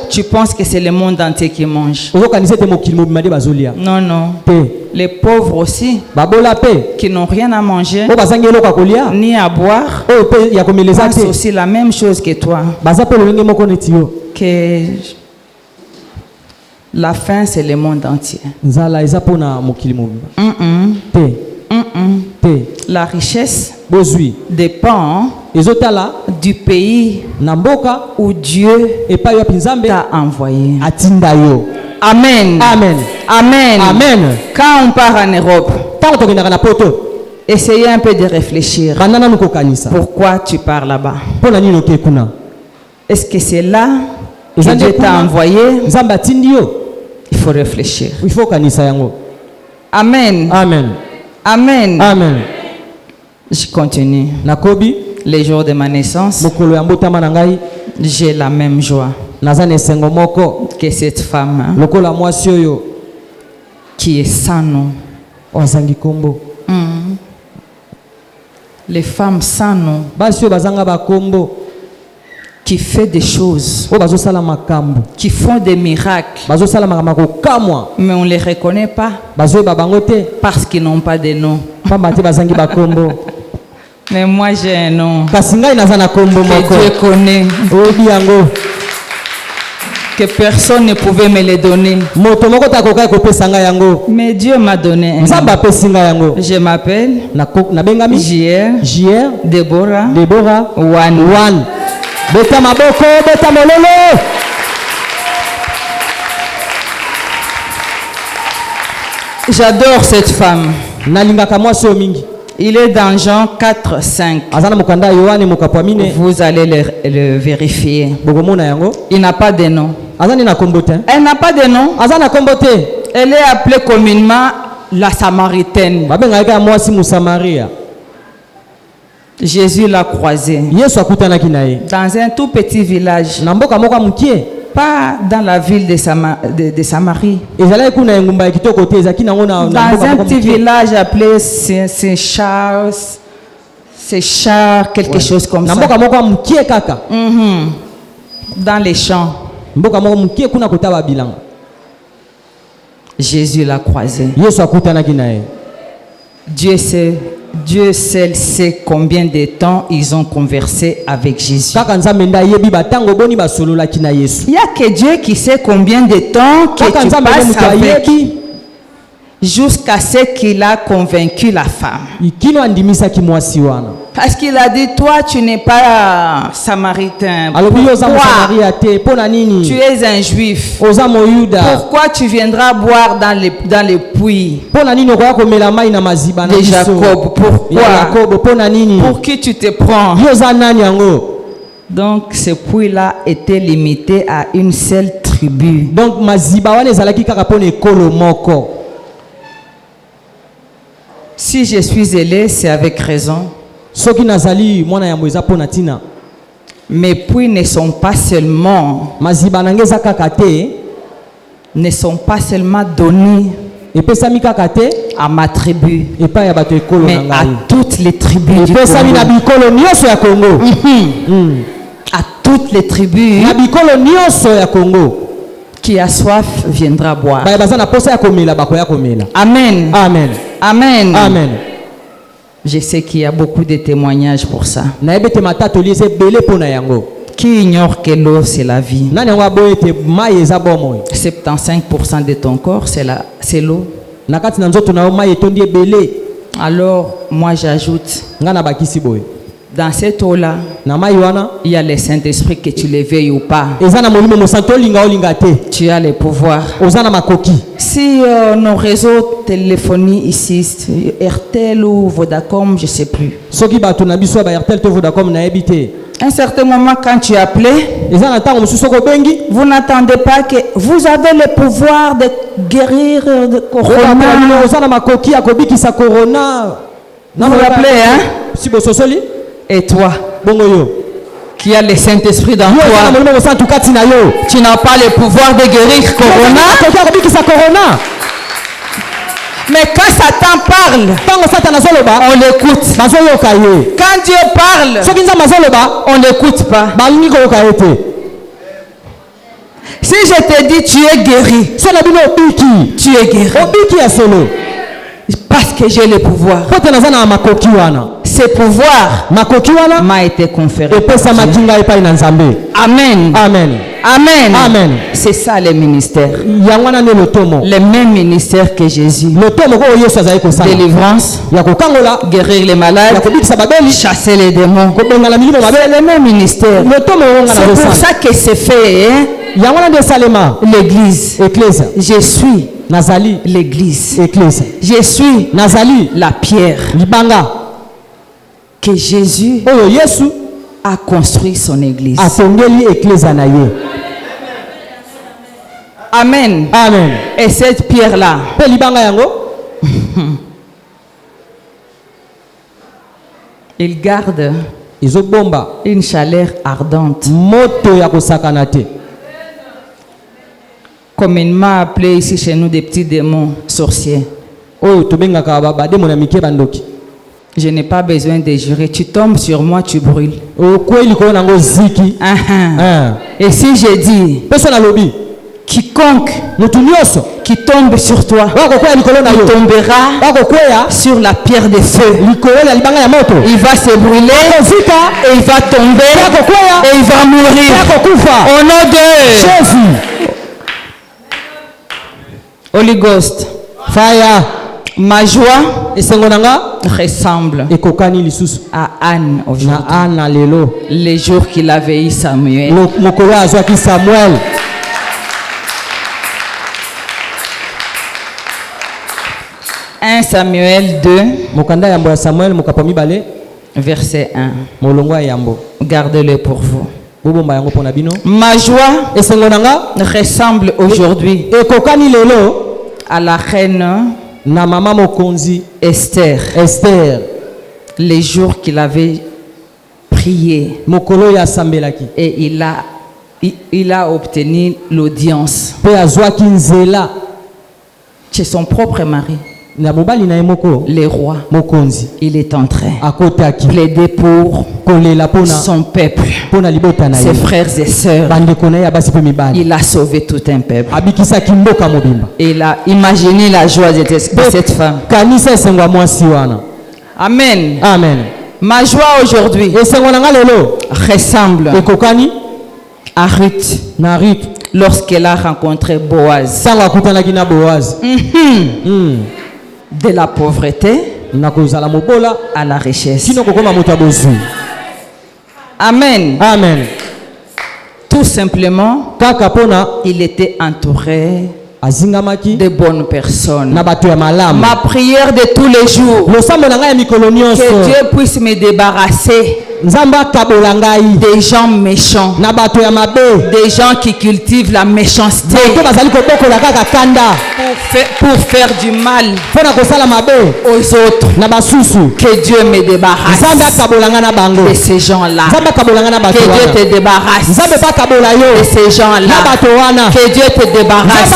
tu penses que c'est le monde entier qui mange. Non, non. Les pauvres aussi, qui n'ont rien à manger, ni à boire, pensent aussi la même chose que toi. Que la faim, c'est le monde entier. La richesse dépend du pays où Dieu t'a envoyé. Amen. Amen. Amen. Amen. Quand on part en Europe, essayez un peu de réfléchir. Pourquoi tu pars là-bas? Est-ce que c'est là que Dieu t'a envoyé? Il faut réfléchir. Amen. Amen. Amen. Amen. Je continue. Les jours de ma naissance, j'ai la même joie que cette femme qui est sans nom. Les femmes sans nom qui fait des choses, qui font des miracles, mais on ne les reconnaît pas parce qu'ils n'ont pas de nom. Mais moi j'ai un nom que Dieu connaît. que personne ne pouvait me les donner. Mais Dieu m'a donné un nom. Je m'appelle JR Deborah One. Beta maboko, beta mololo. J'adore cette femme. Nalingaka mwasi o mingi. Il est dans Jean 4, 5. Vous allez le vérifier. Il n'a pas de nom. Elle n'a pas de nom. Elle est appelée communément la Samaritaine. Jésus l'a croisée dans un tout petit village. Pas dans la ville de Samarie. Dans un petit village appelé Saint-Charles, quelque chose comme ça. Dans les champs. Jésus l'a croisé. Dieu seul sait combien de temps ils ont conversé avec Jésus. Il n'y a que Dieu qui sait combien de temps que tu passes avec, jusqu'à ce qu'il a convaincu la femme. Parce qu'il a dit, toi tu n'es pas samaritain. Pourquoi? Tu es un juif. Pourquoi tu viendras boire dans les puits de Jacob? Pourquoi? Pour qui tu te prends? Donc ce puits-là était limité à une seule tribu. Donc si je suis zélé, c'est avec raison. Mes puits ne sont pas seulement donnés à ma tribu, mais à toutes les tribus du Congo. À toutes les tribus qui a soif viendra boire. Amen. Amen. Amen. Amen. Je sais qu'il y a beaucoup de témoignages pour ça. Qui ignore que l'eau c'est la vie? 75% de ton corps c'est l'eau. Alors moi j'ajoute, dans cette eau-là, il y a le Saint-Esprit, que tu le veuilles ou pas. Tu as le pouvoir. Si nos réseaux téléphoniques ici, RTL ou Vodacom, je ne sais plus. À un certain moment, quand tu appelais, vous n'attendez pas que vous avez le pouvoir de guérir de corona. Vous vous rappelez, hein? Et toi, qui a le Saint-Esprit dans toi, tu n'as pas le pouvoir de guérir corona. Mais quand Satan parle, on l'écoute. Quand Dieu parle, on n'écoute pas. Si je te dis tu es guéri, tu es guéri. Parce que j'ai le pouvoir. Ce pouvoir m'a été conféré. Amen. Amen. Amen. Amen. C'est ça le ministère. Le même ministère que Jésus. Délivrance, guérir les malades, chasser les démons. C'est le même ministère. C'est pour ça que c'est fait. L'église. Je suis l'église. Je suis la pierre que Jésus a construit son église. Amen. Amen. Et cette pierre-là, il garde une chaleur ardente. Communément appelé ici chez nous des petits démons sorciers. Je n'ai pas besoin de jurer. Tu tombes sur moi, tu brûles. Et si je dis Quiconque qui tombe sur toi, il tombera sur la pierre de feu. Il va se brûler et il va tomber et il va mourir. Au nom de Jésus. Holy Ghost. Fire. Ma joie ressemble à Anne aujourd'hui. Les jours qu'il avait eu Samuel. 1 Samuel 2, verset 1. Gardez-le pour vous. Ma joie ressemble aujourd'hui à la reine Esther. Les jours qu'il avait prié et il a obtenu l'audience chez son propre mari, le roi. Il est en train de plaider pour son peuple, ses frères et sœurs. Il a sauvé tout un peuple. Il a imaginé la joie de cette femme. Amen. Amen. Ma joie aujourd'hui ressemble à Ruth lorsqu'elle a rencontré Boaz. De la pauvreté à la richesse. Amen. Amen. Tout simplement, il était entouré de bonnes personnes. Ma prière de tous les jours, que Dieu puisse me débarrasser des gens méchants, des gens qui cultivent la méchanceté pour faire du mal aux autres. Que Dieu me débarrasse de ces gens-là. Que Dieu te débarrasse de ces gens-là. Que Dieu te débarrasse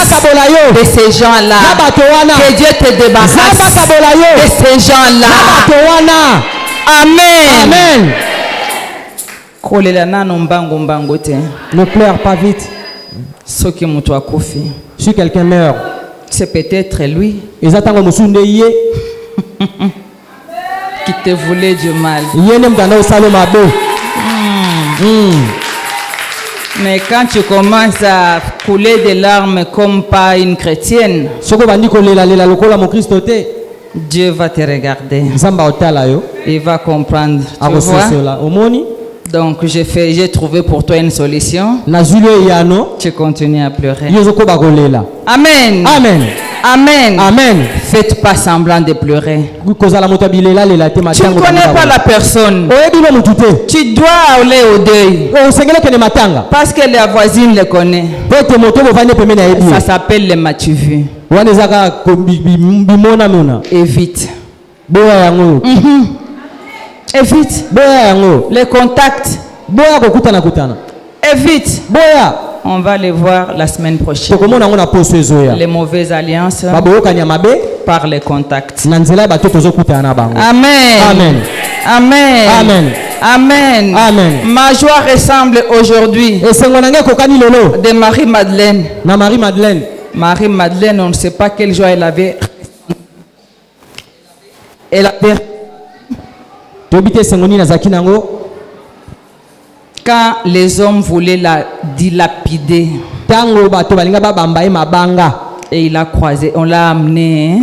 de ces gens-là. Que Dieu te débarrasse de ces gens-là. Amen. Amen. Ne pleure pas vite. Si quelqu'un meurt, c'est peut-être lui qui te voulait du mal. Mais quand tu commences à couler des larmes comme pas une chrétienne, Dieu va te regarder. Il va comprendre. Tu vois? Donc j'ai trouvé pour toi une solution. Tu continues à pleurer. Amen. Amen. Amen. Amen. Faites pas semblant de pleurer. Tu ne connais pas la personne. Tu dois aller au deuil. Parce que la voisine le connaît. Ça s'appelle le m'as-tu vu. Évite. Évite. Les contacts. Évite. On va les voir la semaine prochaine. Les mauvaises alliances par les contacts. Amen. Amen. Amen. Amen. Amen. Amen. Ma joie ressemble aujourd'hui de Marie-Madeleine. Marie-Madeleine, on ne sait pas quelle joie elle avait. Elle avait. Quand les hommes voulaient la dilapider, et il a croisé, on l'a amené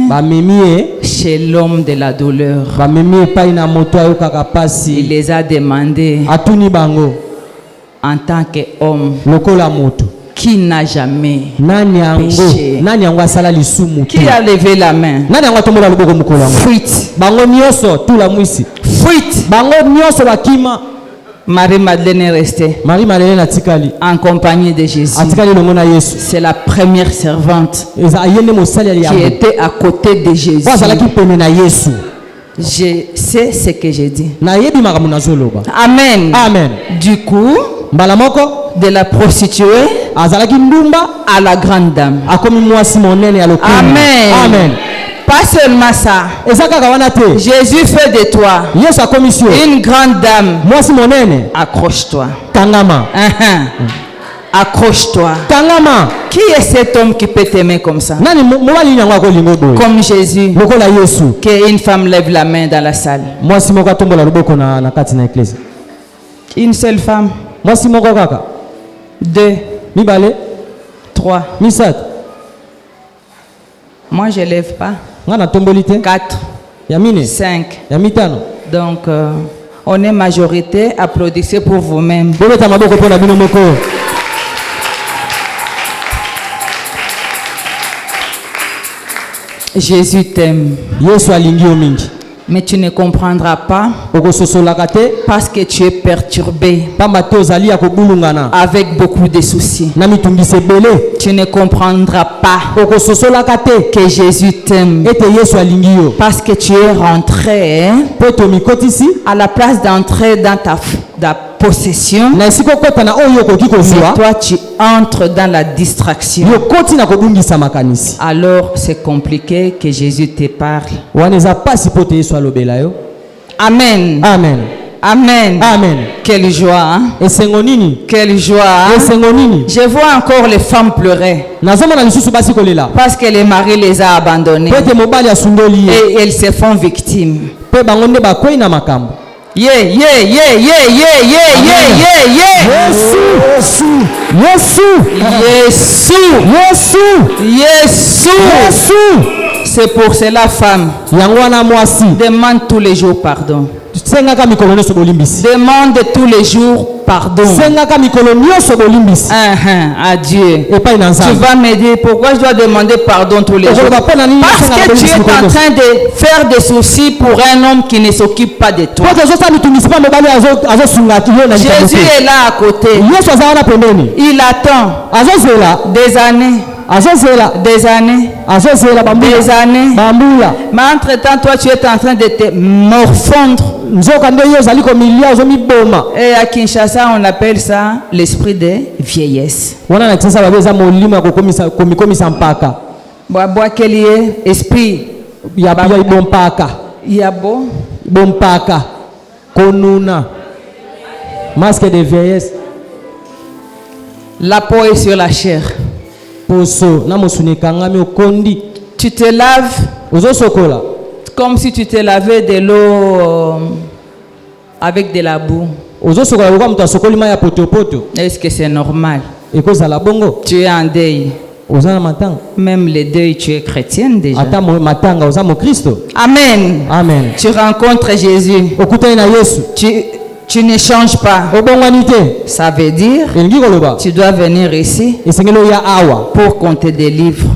chez l'homme de la douleur. Il les a demandé en tant qu'homme qui n'a jamais péché. Qui a levé la main? Fuite. Fuite. Marie-Madeleine est restée en compagnie de Jésus. C'est la première servante qui était à côté de Jésus. Je sais ce que j'ai dit. Amen. Amen. Du coup, de la prostituée à la grande dame. Amen. Amen. Pas seulement ça. Jésus fait de toi une grande dame. Accroche-toi. Accroche-toi. Kangama. Qui est cet homme qui peut t'aimer comme ça? Comme Jésus. Qu'une femme lève la main dans la salle. Une seule femme. 2. 3. Moi je lève pas. 4. 5. Donc on est majorité. Applaudissez pour vous-même. Jésus t'aime. Mais tu ne comprendras pas parce que tu es perturbé avec beaucoup de soucis. Tu ne comprendras pas que Jésus t'aime parce que tu es rentré à la place d'entrer dans ta possession. Mais toi tu entres dans la distraction. Alors c'est compliqué que Jésus te parle. Amen. Amen. Amen. Amen. Quelle joie. Hein? Quelle joie. Hein? Je vois encore les femmes pleurer. Parce que les maris les a abandonnés. Et elles se font victimes. Yeah, yeah, yeah, yeah, yeah, yeah, yeah, yeah, yeah. Yesu. C'est pour cela, femme. Demande tous les jours pardon. Demande tous les jours pardon. À Dieu. Tu vas me dire pourquoi je dois demander pardon tous les jours. Parce que tu es en train de faire des soucis pour un homme qui ne s'occupe pas de toi. Jésus est là à côté. Il attend des années. Des années. Mais entre-temps, toi, tu es en train de te morfondre. Et à Kinshasa, on appelle ça l'esprit de vieillesse. Bois quel est esprit? Yabo. Masque de vieillesse. La peau est sur la chair. Tu te laves comme si tu te lavais de l'eau avec de la boue. Est-ce que c'est normal? Tu es en deuil. Même les deuils, tu es chrétienne déjà. Amen. Amen. Tu rencontres Jésus. Tu ne changes pas. Ça veut dire tu dois venir ici pour qu'on te délivre.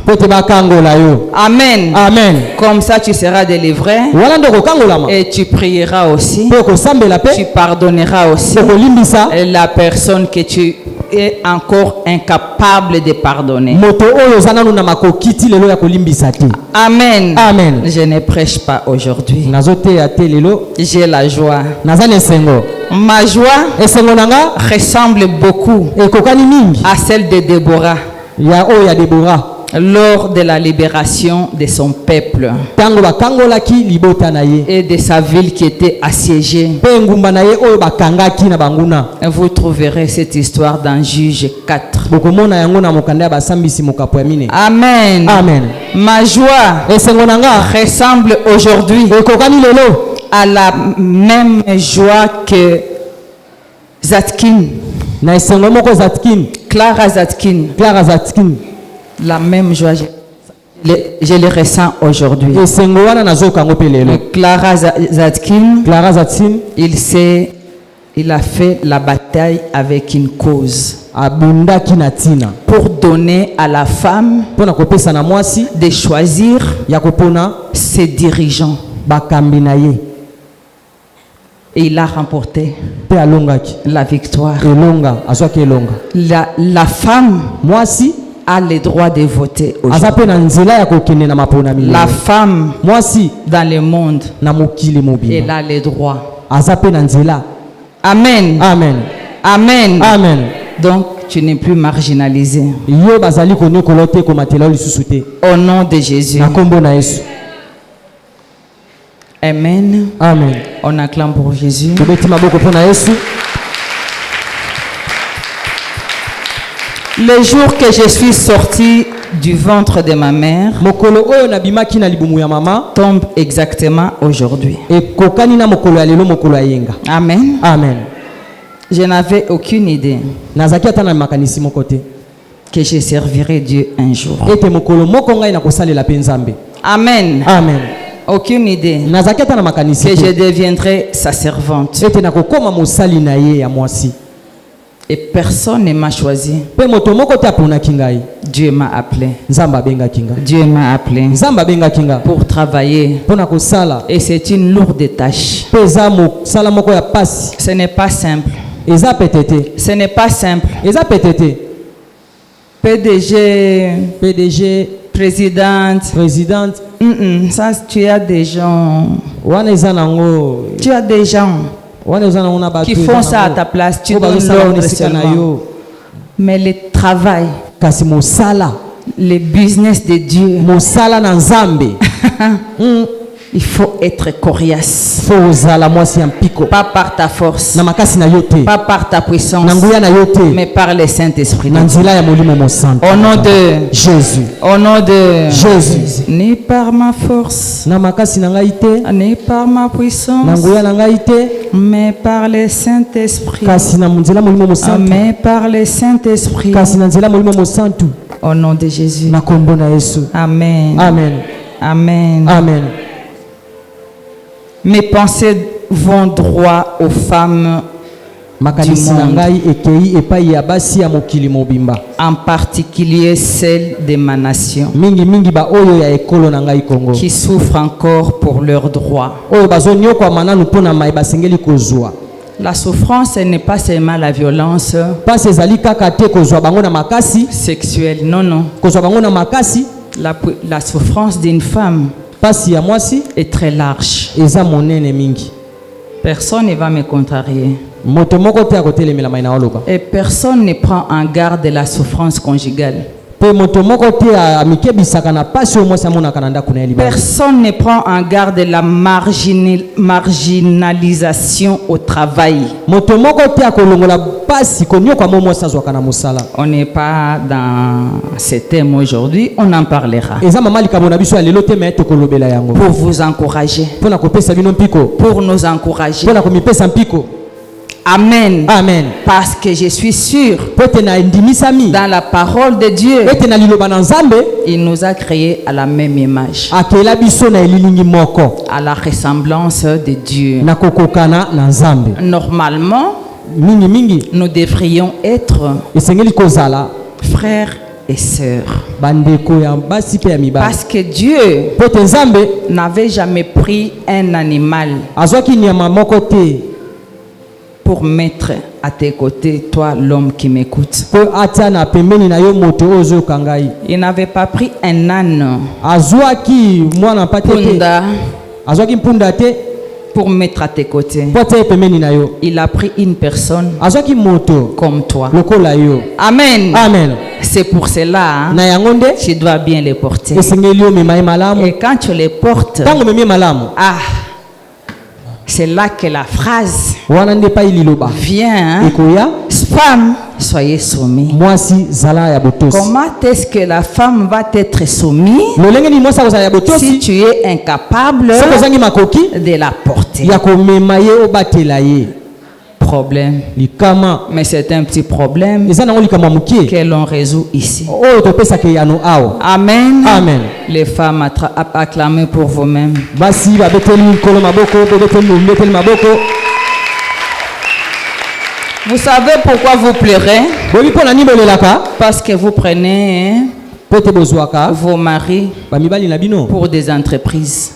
Amen. Amen. Comme ça tu seras délivré et tu prieras aussi. Tu pardonneras aussi la personne que tu es encore incapable de pardonner. Amen. Amen. Je ne prêche pas aujourd'hui. J'ai la joie. Ma joie ressemble beaucoup à celle de Déborah lors de la libération de son peuple et de sa ville qui était assiégée. Vous trouverez cette histoire dans Juge 4. Amen. Amen. Ma joie ressemble aujourd'hui à la même joie que Zatkin. Clara Zatkin. La même joie, je le ressens aujourd'hui. Clara Zatkin, il a fait la bataille avec une cause pour donner à la femme de choisir ses dirigeants. Et il a remporté la victoire. La femme a le droit de voter aujourd'hui. La femme dans le monde, elle a le droit. Amen. Amen. Amen. Amen. Donc tu n'es plus marginalisé. Au nom de Jésus. Amen. Amen. On acclame pour Jésus. Le jour que je suis sortie du ventre de ma mère tombe exactement aujourd'hui. Amen. Amen. Je n'avais aucune idée que je servirais Dieu un jour. Amen. Amen. Aucune idée que je deviendrai sa servante. Et personne ne m'a choisi. Dieu m'a appelé. Dieu m'a appelé pour travailler. Et c'est une lourde tâche. Ce n'est pas simple. Ce n'est pas simple. PDG, présidente. Ça, tu as des gens. Tu as des gens qui font ça à ta place. Tu donnes l'ordre seulement. Mais le travail, le business de Dieu, il faut être coriace. Pas par ta force, pas par ta puissance, mais par le Saint-Esprit. Au nom de Jésus. Au nom de Jésus. Ni par ma force, ni par ma puissance, mais par le Saint-Esprit. Mais par le Saint-Esprit. Au nom de Jésus. Amen. Amen. Amen. Amen. Mes pensées vont droit aux femmes du monde, en particulier celles de ma nation, qui souffrent encore pour leurs droits. La souffrance n'est pas seulement la violence sexuelle, non. La souffrance d'une femme est très large. Personne ne va me contrarier. Et personne ne prend en garde de la souffrance conjugale. Personne ne prend en garde de la marginalisation au travail. On n'est pas dans ce thème aujourd'hui, on en parlera. Pour vous encourager. Pour nous encourager. Amen. Amen. Parce que je suis sûr, dans la parole de Dieu, il nous a créés à la même image, à la ressemblance de Dieu. Normalement, nous devrions être frères et sœurs. Parce que Dieu n'avait jamais pris un animal pour mettre à tes côtés, toi l'homme qui m'écoute. Il n'avait pas pris un âne pour mettre à tes côtés. Il a pris une personne comme toi. Amen. Amen. C'est pour cela tu dois bien les porter. Et quand tu les portes, c'est là que la phrase vient. Femme, soyez soumis. Comment est-ce que la femme va être soumise si tu es incapable de la porter? Problème. Mais c'est un petit problème que l'on résout ici. Amen. Amen. Les femmes acclamez pour vous-même. Vous savez pourquoi vous pleurez? Parce que vous prenez vos maris pour des entreprises.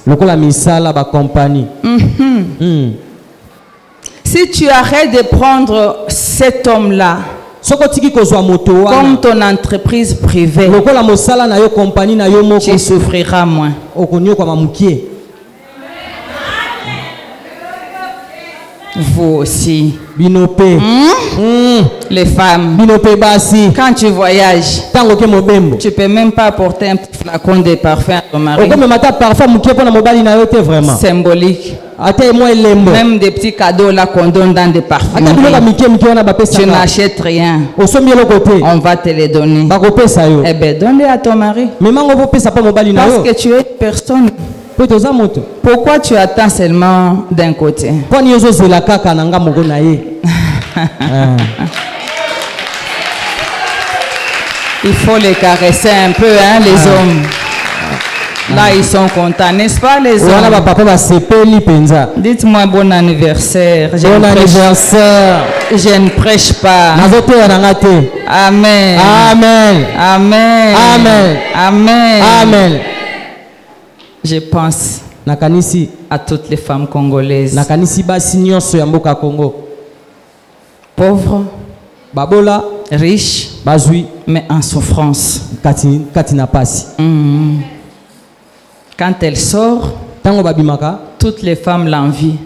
Si tu arrêtes de prendre cet homme-là comme ton entreprise privée, tu souffriras moins. Vous aussi. Les femmes, quand tu voyages, tu peux même pas porter un flacon de parfum à ton mari. Symbolique. Même des petits cadeaux là qu'on donne dans des parfums. Tu n'achètes rien. On va te les donner. Eh bien, donne-les à ton mari. Parce que tu es personne. Pourquoi tu attends seulement d'un côté? Il faut les caresser un peu, hein, les hommes. Là, ils sont contents, n'est-ce pas, les hommes? Dites-moi bon anniversaire. Bon anniversaire. Je ne prêche pas. Amen. Amen. Amen. Amen. Amen. Amen. Je pense à toutes les femmes congolaises. Pauvres, babola, riches, mais en souffrance. Quand elle sort, toutes les femmes l'envient.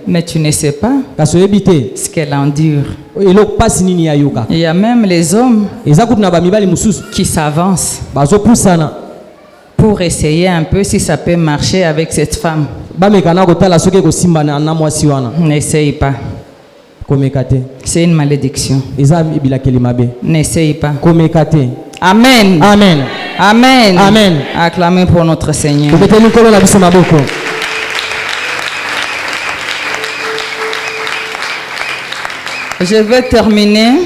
Mais tu ne sais pas ce qu'elle endure. Il y a même les hommes qui s'avancent pour essayer un peu si ça peut marcher avec cette femme. N'essaye pas. C'est une malédiction. N'essaye pas. Amen. Amen. Amen. Amen. Acclamez pour notre Seigneur. Je vais terminer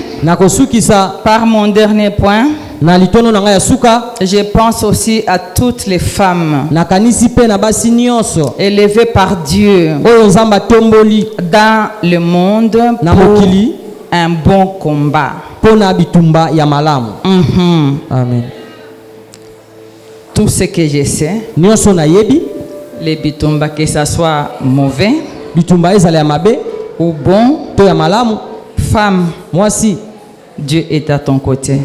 par mon dernier point. Je pense aussi à toutes les femmes élevées par Dieu dans le monde pour un bon combat. Amen. Tout ce que je sais, les bitumba, que ça soit mauvais ou bon, femme, moi si Dieu est à ton côté.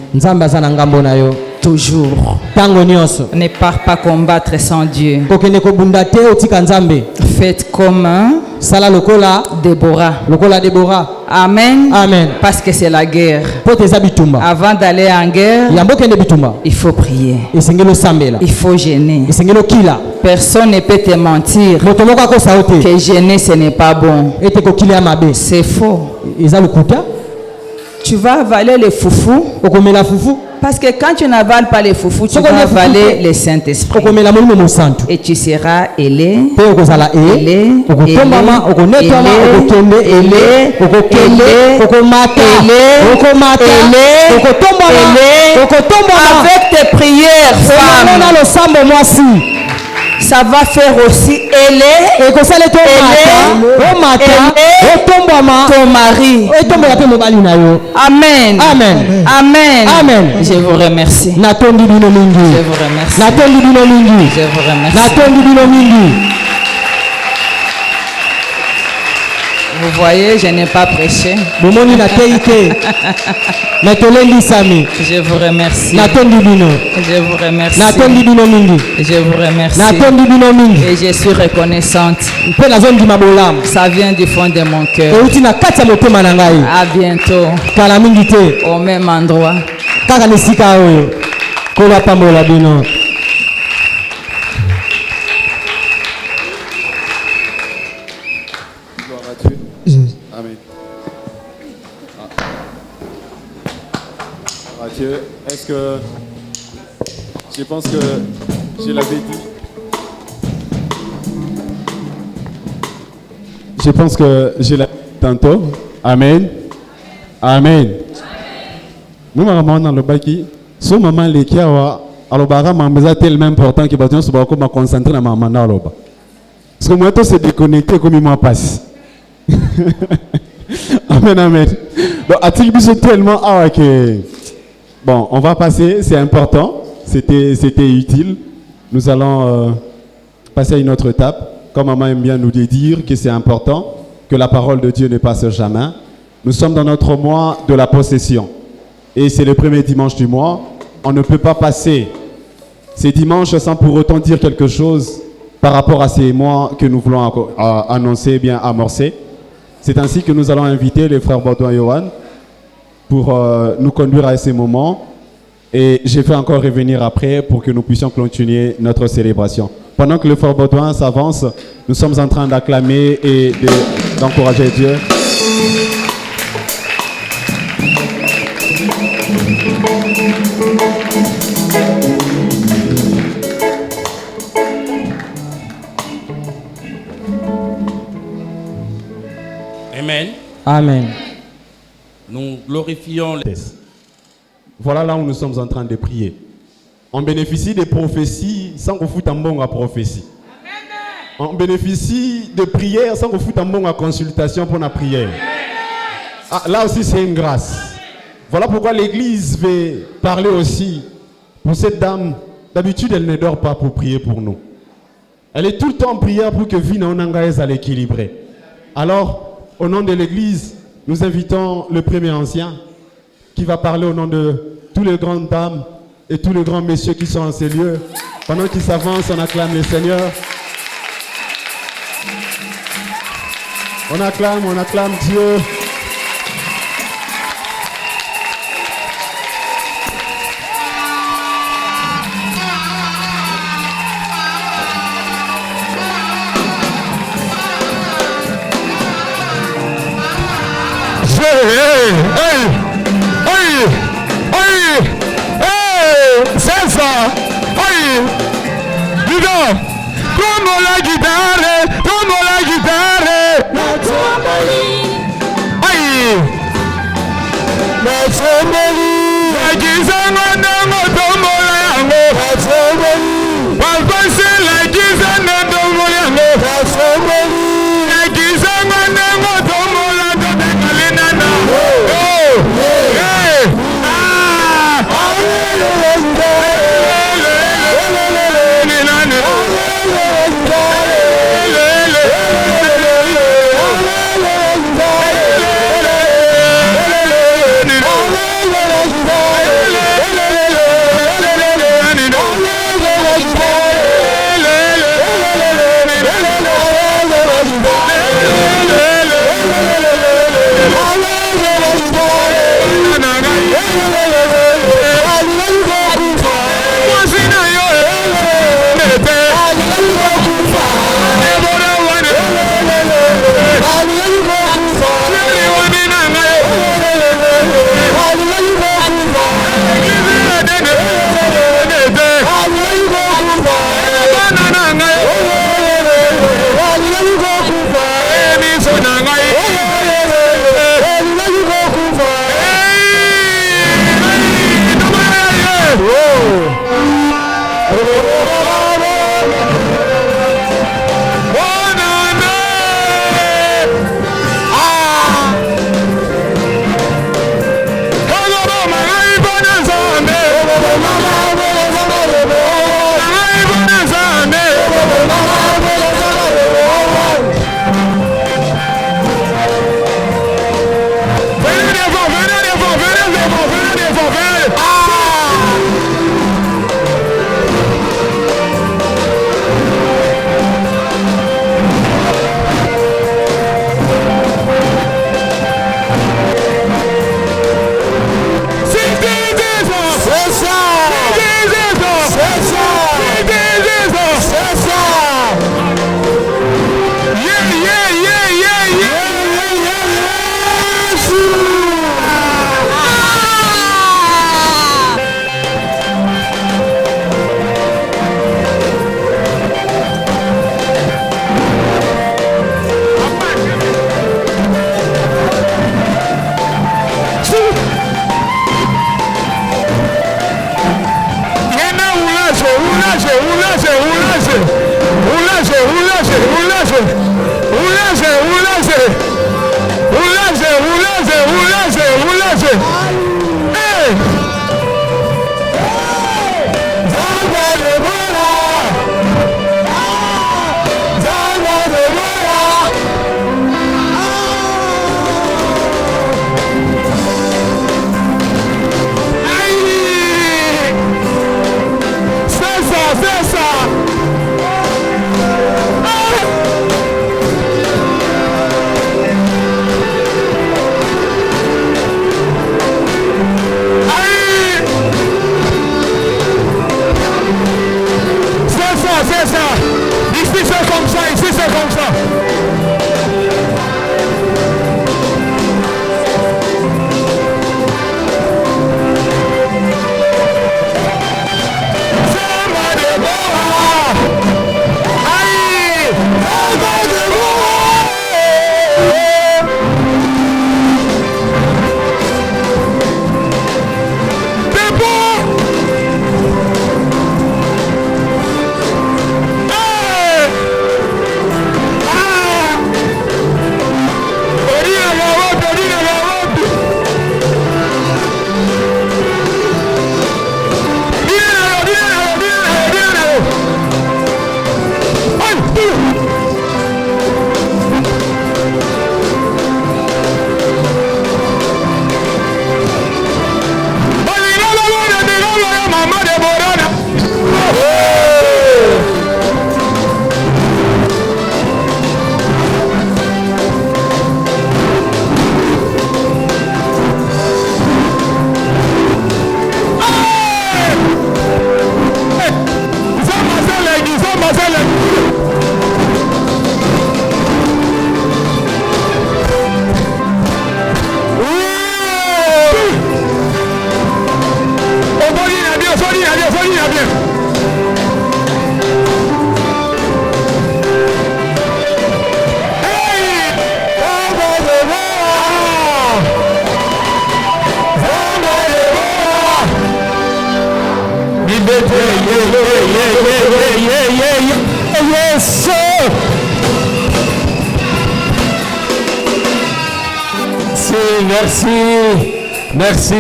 Toujours. Ne pars pas combattre sans Dieu. Faites comme Déborah. Amen. Amen. Parce que c'est la guerre. Avant d'aller en guerre, il faut prier. Il faut gêner. Personne ne peut te mentir que gêner ce n'est pas bon. C'est faux. Tu vas avaler les foufous. Parce que quand tu n'avales pas les foufous, tu vas avaler le Saint-Esprit. Et tu seras ailé, avec tes prières, femme. Ça va faire aussi ailer ton mari. Amen. Amen. Amen. Amen. Je vous remercie. Je vous remercie. Je vous remercie. Vous voyez, je n'ai pas prêché. Je vous remercie. Je vous remercie. Je vous remercie. Et je suis reconnaissante. Ça vient du fond de mon cœur. À bientôt. Au même endroit. Amen. Dieu, est-ce que je pense que je l'avais dit. Je pense que je l'ai dit tantôt. Amen. Amen. Nous maman dans le baki, son maman les qui a alors maman tellement important que bâton se va comme concentrer dans maman dans le bas. Parce que moi tout se déconnecté comme il m'a passé. Amen, amen. Donc, a-t-il c'est tellement que bon, on va passer, c'est important, c'était utile. Nous allons passer à une autre étape. Comme maman aime bien nous dire que c'est important, que la parole de Dieu ne passe jamais. Nous sommes dans notre mois de la possession. Et c'est le premier dimanche du mois. On ne peut pas passer ces dimanches sans pour autant dire quelque chose par rapport à ces mois que nous voulons annoncer, bien amorcer. C'est ainsi que nous allons inviter les frères Baudouin et Johan pour nous conduire à ces moments. Et je vais encore revenir après pour que nous puissions continuer notre célébration. Pendant que le Fort Baudouin s'avance, nous sommes en train d'acclamer et d'encourager Dieu. Amen. Amen. Nous glorifions les... Voilà là où nous sommes en train de prier. On bénéficie des prophéties sans qu'on foute un bon à prophétie. On bénéficie de prières sans qu'on foute un bon à consultation pour la prière. Ah, là aussi c'est une grâce. Voilà pourquoi l'église veut parler aussi pour cette dame. D'habitude elle ne dort pas pour prier pour nous. Elle est tout le temps en prière pour que vie n'engaise à l'équilibrer. Alors, au nom de l'église, nous invitons le premier ancien qui va parler au nom de tous les grandes dames et tous les grands messieurs qui sont en ces lieux. Pendant qu'ils s'avancent, on acclame le Seigneur. On acclame Dieu. C'est ça. Dis donc, tourne la guitare. Aïe! merci. Merci,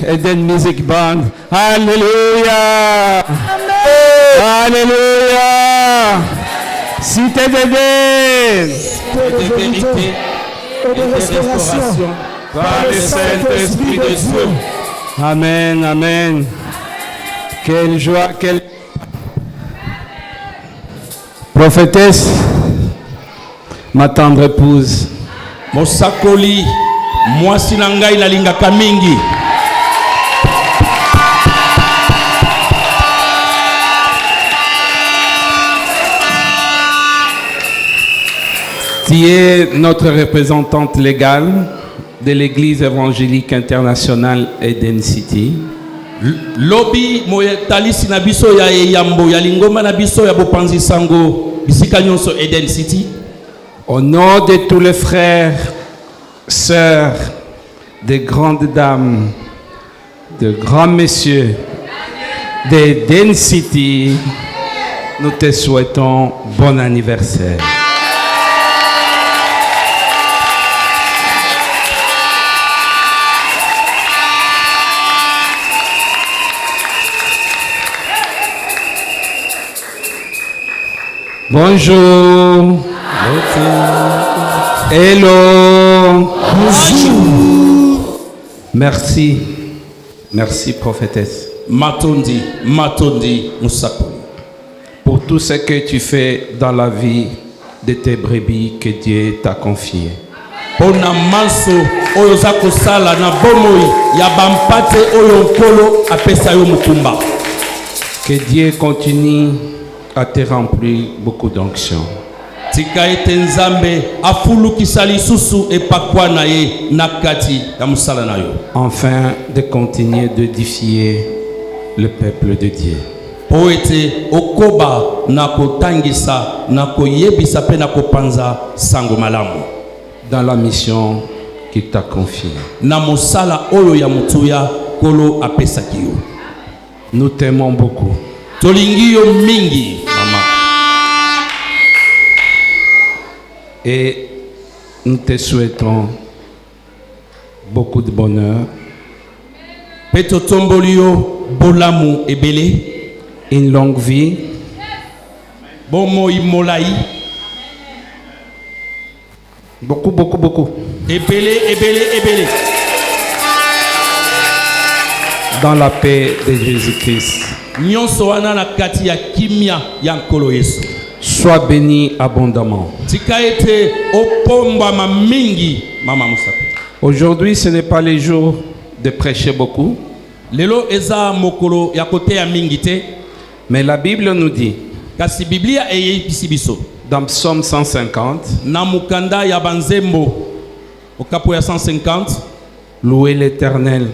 Eden Music Band. Alléluia. Alléluia. Cité d'Eden. De vérité et de restauration Par le Saint-Esprit de Dieu. Amen, amen. Quelle joie, quelle... Prophétesse, ma tendre épouse. Mosakoli, mwasi na ngai nalingaka mingi. Tu es notre représentante légale de l'Église évangélique internationale Eden City. Lobi moyetalisi na biso ya yambo ya lingoma na biso ya bopanzi sango bisika nyonso Eden City. Au nom de tous les frères, sœurs, des grandes dames, de grands messieurs d'Eden City, nous te souhaitons bon anniversaire. Bonjour. Hello. Bonjour. Merci. Merci, prophétesse. Matondi Musakoli. Pour tout ce que tu fais dans la vie de tes brebis que Dieu t'a confié. Pona manso oyo zako sala na bomoi ya bampate oyo nkolo apesa yo mukumba. Que Dieu continue à te remplir beaucoup d'onction. Tika ete nzambe afulukisa lisusu epakwa na ye na kati ya musala na yo. Afin de continuer d'édifier le peuple de Dieu. Po ete okoba na kotangisa na koyebisa pe na kopanza sango malamu. Dans la mission qu'il t'a confiée. Na mosala oyo ya mutuya kolo apesaki yo. Nous t'aimons beaucoup. Tolingi yo mingi, mama. Et nous te souhaitons beaucoup de bonheur. Peto tombolio bolamu ebele. Une longue vie. Bomo imolai. Beaucoup, beaucoup, beaucoup. Ebele. Dans la paix de Jésus-Christ. Nyonso wana na kati ya kimia ya nkolo Yesu. Sois béni abondamment. Tika ete opomba mamingi, mama Musako. Aujourd'hui, ce n'est pas le jour de prêcher beaucoup. Lelo eza mokolo ya kote ya mingi te. Mais la Bible nous dit, kasi Biblia eyebisi biso. Dans Psaume 150, na mukanda ya banzembo okapo ya 150, louez l'Éternel.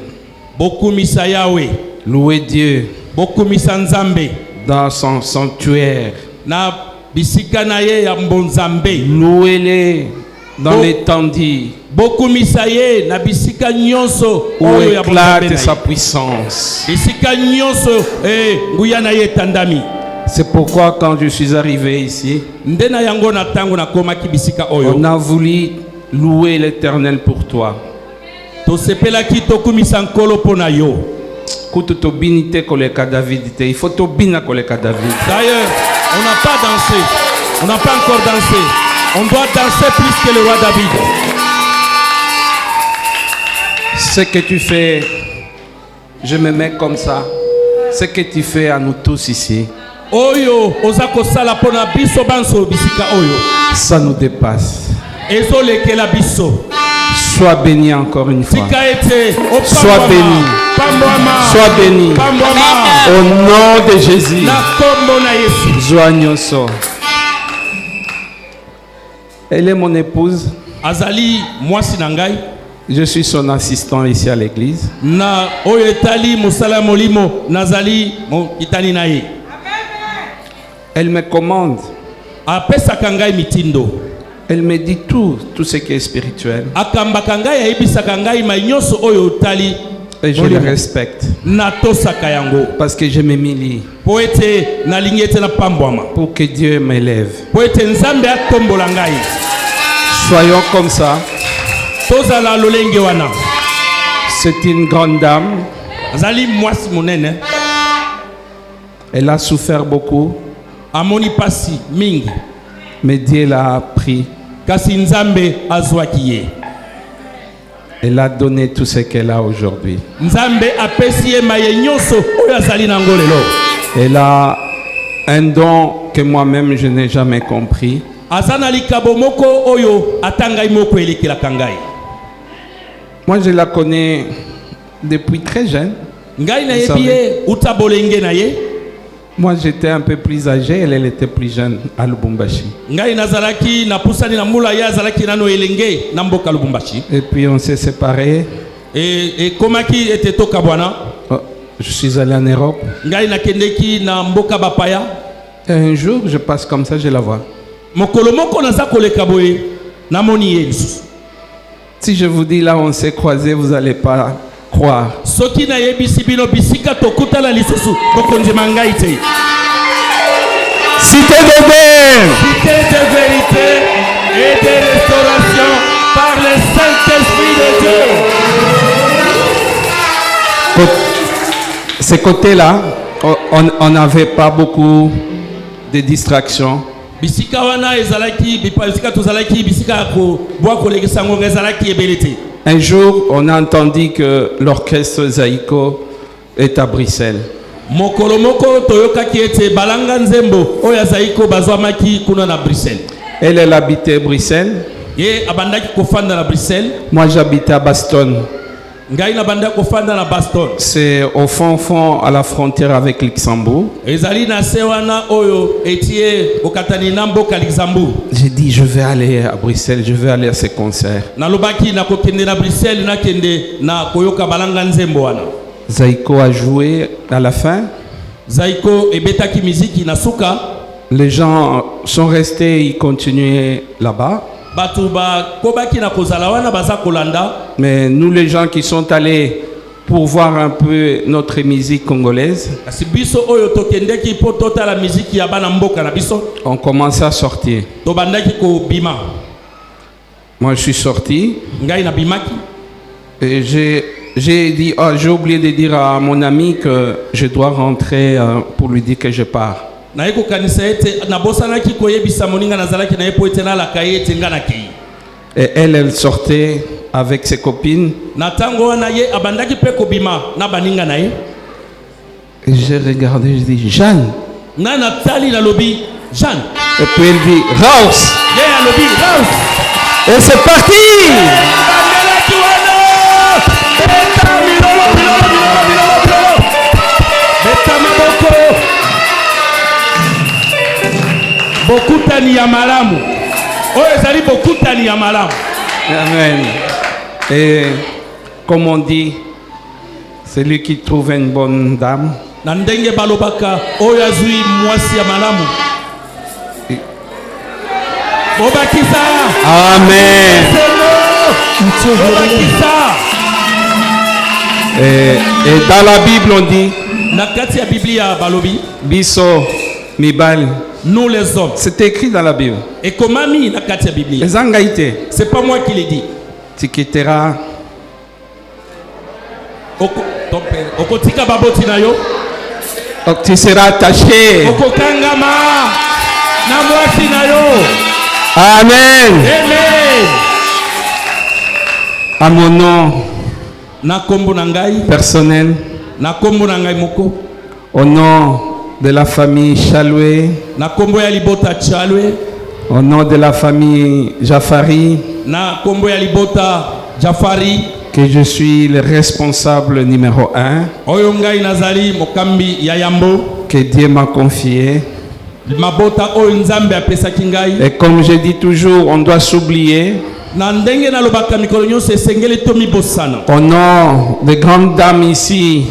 Bokumisa Yahweh. Louez Dieu. Bokumisa Nzambe. Dans son sanctuaire. Na bisika na ye ya mbonzambe. Louez-le dans l'étendue. Bokumisa ye na bisika nyonso où oyo ya éclate sa puissance. Bisika nyonso nguya na ye tandami. C'est pourquoi quand je suis arrivé ici, on a voulu louer l'Éternel pour toi. Il faut David. D'ailleurs, on n'a pas dansé. On n'a pas encore dansé. On doit danser plus que le roi David. Ce que tu fais, je me mets comme ça. Ce que tu fais à nous tous ici. Oyo ozako sala pona biso banso bisika oyo. Ça nous dépasse. Ezolekela biso. Sois béni encore une fois. Sois béni. Sois béni. Au nom de Jésus. Joignoso. Elle est mon épouse. Azali mwasi nangai. Je suis son assistant ici à l'église. Na oyetali musala molimo nazali mo itani nae. Elle me commande. Elle me dit tout ce qui est spirituel. Et je le respecte. Parce que je m'humilie. Pour que Dieu m'élève. Soyons comme ça. tozala lolenge wana. C'est une grande dame. Azali mwasi monene. Elle a souffert beaucoup. Amoni pasi mingi. Mais Dieu l'a pris. Kasi nzambe azwaki ye. Elle a donné tout ce qu'elle a aujourd'hui. Nzambe apesi ye maye nyonso oyo azali nango lelo. Elle a un don que moi-même je n'ai jamais compris. Azana likabo moko oyo atangai moko elekela kangai. Moi je la connais depuis très jeune. Ngai na yebie utabolenge na ye. Moi j'étais un peu plus âgé, elle était plus jeune à Lubumbashi. Ngai nazalaki na pusani na mula ya zalaki nano elenge na mboka Lubumbashi. Et puis on s'est séparés. Et komaki était toka bwana. Je suis allé en Europe. Ngai na kendeki na mboka bapaya. Et un jour je passe comme ça, je la vois. Mokolo moko naza koleka boye na moni ye lisusu. Si je vous dis là on s'est croisés, vous n'allez pas croire. Soki na yebisi bino bisika tokutala lisusu bokonzema ngai te. Cité de guerre. Cité de vérité et de restauration par le Saint-Esprit de Dieu. Ces côtés-là, on n'avait pas beaucoup de distractions. Bisika wana ezalaki bisika tozalaki bisika ko bwa kolekisa ngo ezalaki ebelete. Un jour, on a entendu que l'orchestre Zaïko est à Bruxelles. Mokolo moko toyokaki ete balanga nzembo oya Zaïko bazwamaki kuna na Bruxelles. Elle habitait Bruxelles. Ye abandaki kofanda na Bruxelles. Moi j'habitais à Baston. Ngai na banda kofanda na Baston. C'est au fond à la frontière avec Luxembourg. Ezali na sewana oyo etie okatani na mboka Luxembourg. J'ai dit je vais aller à Bruxelles, je vais aller à ces concerts. Na lobaki na kokende na Bruxelles na kende na koyoka balanga nzembo wana. Zaïko a joué à la fin. Zaïko ebetaki miziki na suka. Les gens sont restés, ils continuaient là-bas. Mais nous les gens qui sont allés pour voir un peu notre musique congolaise, on commence à sortir. Moi je suis sorti et j'ai dit, oh, j'ai oublié de dire à mon ami que je dois rentrer pour lui dire que je pars. Et elle sortait avec ses copines. Et j'ai regardé, je dis, Jeanne. Et puis elle dit, Raus. Et c'est parti. Bokutani ya malamu. Oyo ezali bokutani ya malamu. Amen. Et comme on dit, celui qui trouve une bonne dame. Na ndenge balobaka oyo azui mwasi ya malamu. Bobakisa. Amen. Bobakisa. Et dans la Bible on dit. Na kati ya Biblia balobi. Biso mibali. Nous les hommes. C'est écrit dans la Bible. Et comment mi na kati ya Biblia? C'est pas moi qui l'ai dit. Tu quitteras. Okotika baboti na yo. Tu seras attaché. Okokangama na mwasi na yo. Amen. Amen. À mon nom na kombo na ngai personnel. Na kombo na ngai moko. Au nom de la famille Chaloué, na kombo ya libota Chaloué, au nom de la famille Jafari, na kombo ya libota Jafari, que je suis le responsable numéro 1, oyo ngai nazali mokambi ya yambo, que Dieu m'a confié. Mabota oyo nzambe apesaki ngai. Et comme je dis toujours, on doit s'oublier. Na ndenge na lobaka mikolo nyonso esengeli tomi bosana. Au nom des grandes dames ici,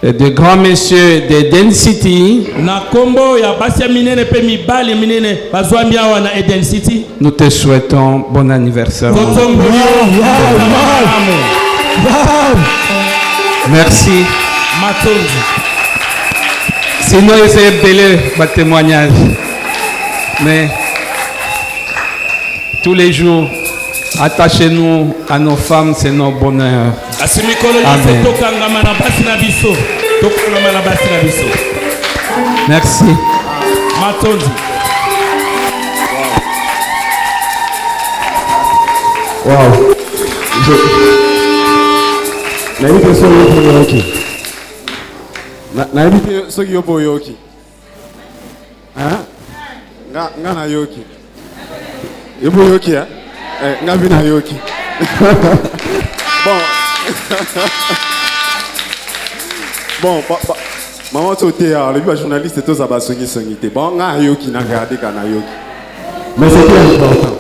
de grands messieurs de Eden City, na kombo ya basia minene pe mibali minene bazwambi awa na Eden City, nous te souhaitons bon anniversaire. Merci. Sinon c'est belé ma témoignage, mais tous les jours Attachez-nous à nos femmes, c'est notre bonheur. Amen. Merci. Wow. Naibite soki yopo yoki. Hein? Nga na yoki. Yopo yoki hein? Nga bina yoki. Bon. Bon, maman sauté le but journaliste est tous à basongi songité. Bon, nga yoki na garder kana yoki. Mais c'était important.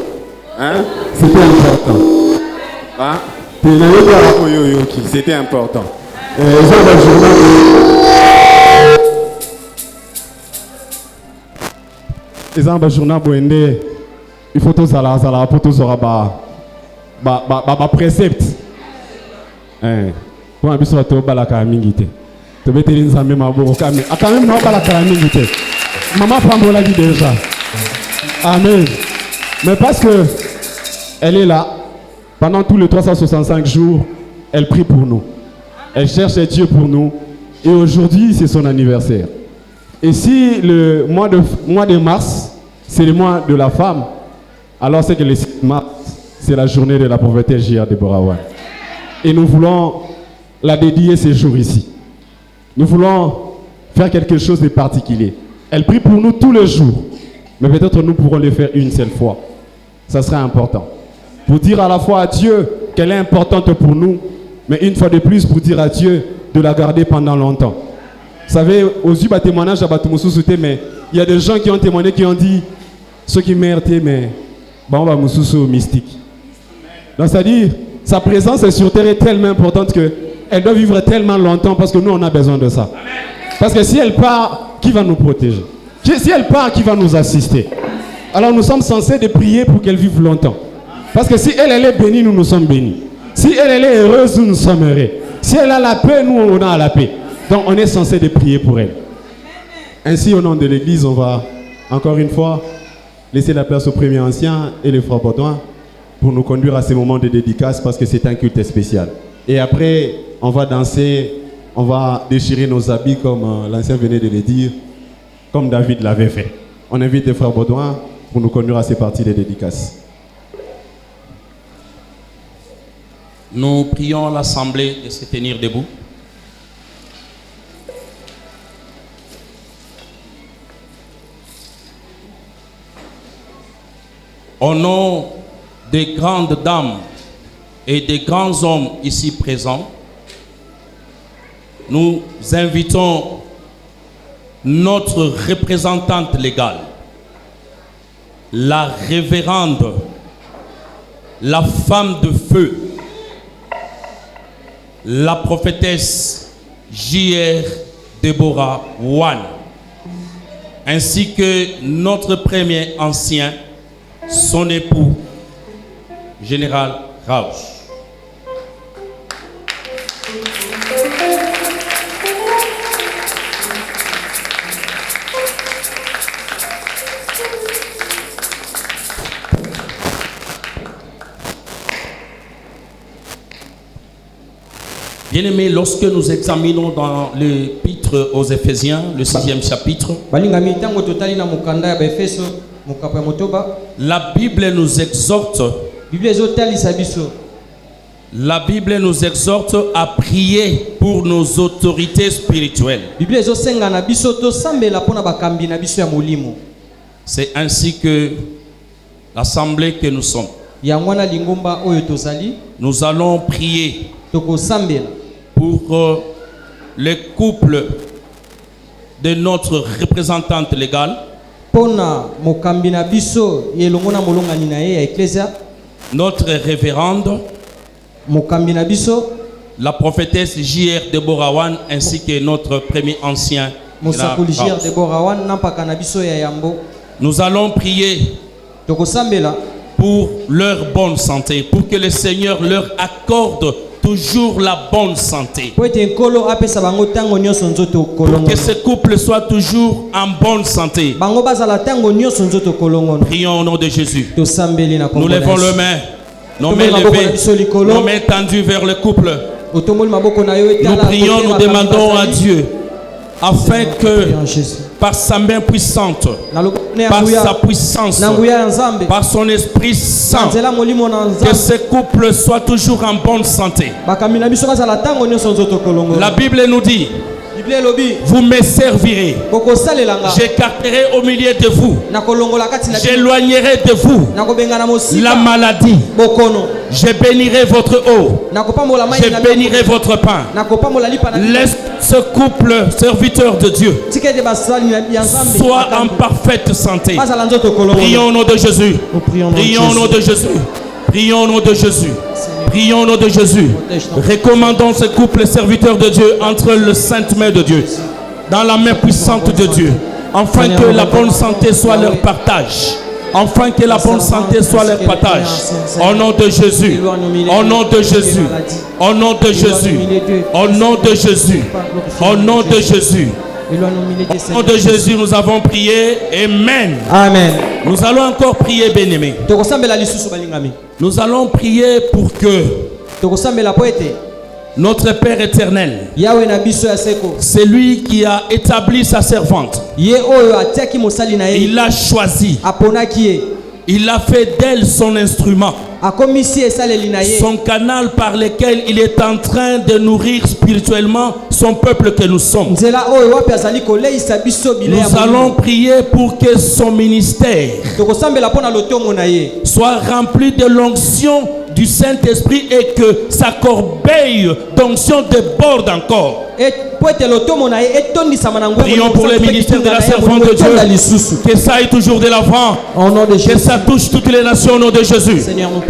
Hein? C'était important. Hein? C'était important. Les gens journal boende, il faut tous à la pour tous aura ba précepte. Pour un bisou to bala ka mingite. To beteli nzambe maboko kame. Akame no bala ka mingite. Maman prend la vie déjà. Amen. Mais parce que elle est là pendant tous les 365 jours, elle prie pour nous. Elle cherche Dieu pour nous. Et aujourd'hui, c'est son anniversaire. Et si le mois de mars, c'est le mois de la femme, alors c'est que le 6 mars, c'est la journée de la prophétesse J.R. Deborah One. Et nous voulons la dédier ces jours ici. Nous voulons faire quelque chose de particulier. Elle prie pour nous tous les jours. Mais peut-être nous pourrons le faire une seule fois. Ça sera important. Pour dire à la fois à Dieu qu'elle est importante pour nous, mais une fois de plus pour dire à Dieu de la garder pendant longtemps. Vous savez, aux yeux de témoignage à Batumusu, mais il y a des gens qui ont témoigné, qui ont dit, ceux qui méritent, mais on va Mususu mystique. Donc c'est-à-dire, sa présence sur terre est tellement importante qu'elle doit vivre tellement longtemps parce que nous on a besoin de ça. Parce que si elle part, qui va nous protéger? Si elle part, qui va nous assister? Alors nous sommes censés de prier pour qu'elle vive longtemps. Parce que si elle est bénie, nous sommes bénis. Si elle est heureuse, nous sommes heureux. Si elle a la paix, nous on a la paix. Donc on est censé de prier pour elle. Ainsi, au nom de l'Église, on va encore une fois laisser la place au premier ancien et les frères Baudouin pour nous conduire à ces moments de dédicace parce que c'est un culte spécial. Et après, on va danser, on va déchirer nos habits comme l'ancien venait de le dire, comme David l'avait fait. On invite les frères Baudouin pour nous conduire à ces parties de dédicace. Nous prions l'Assemblée de se tenir debout. Au nom des grandes dames et des grands hommes ici présents, nous invitons notre représentante légale, la révérende, la femme de feu, la prophétesse J.R. Deborah One, ainsi que notre premier ancien, son époux, Général Rausch. Bien-aimés, lorsque nous examinons dans l'épître aux Éphésiens, le 6e chapitre, la Bible nous exhorte à prier pour nos autorités spirituelles. C'est ainsi que l'assemblée que nous sommes, nous allons prier pour les couples de notre représentante légale, notre révérende, la prophétesse J.R. Deborah One, ainsi que notre premier ancien. Nous allons prier pour leur bonne santé, pour que le Seigneur leur accorde toujours la bonne santé. Pour que ce couple soit toujours en bonne santé. Prions au nom de Jésus. Nous levons les mains Nos mains levées, nos mains tendues vers le couple. Nous prions, nous demandons à Dieu afin que par sa main puissante, par sa puissance, par son Esprit Saint, que ce couple soit toujours en bonne santé. La Bible nous dit: vous me servirez, j'écarterai au milieu de vous, j'éloignerai de vous la maladie, je bénirai votre eau, je bénirai votre pain. Laisse ce couple serviteur de Dieu soit en parfaite santé. Prions au nom de Jésus. Prions au nom de Jésus. Prions au nom de Jésus. Prions au nom de Jésus. Recommandons ce couple serviteur de Dieu entre le sainte main de Dieu, dans la main puissante de Dieu, afin que la bonne santé soit leur partage. Enfin que la bonne santé soit leur partage. Au nom de Jésus. Au nom de Jésus. Au nom de Jésus. Au nom de Jésus. Au nom de Jésus. Au nom de Jésus, nous avons prié. Amen. Amen. Nous allons encore prier, bien-aimés. Nous allons prier pour que notre Père éternel, c'est lui qui a établi sa servante. Il l'a choisi. Il a fait d'elle son instrument, son canal par lequel il est en train de nourrir spirituellement son peuple que nous sommes. Nous allons prier pour que son ministère soit rempli de l'onction du Saint-Esprit et que sa corbeille d'onction déborde encore. Prions pour le ministère de la servante de Dieu, que ça aille toujours de l'avant, que ça touche toutes les nations au nom de Jésus,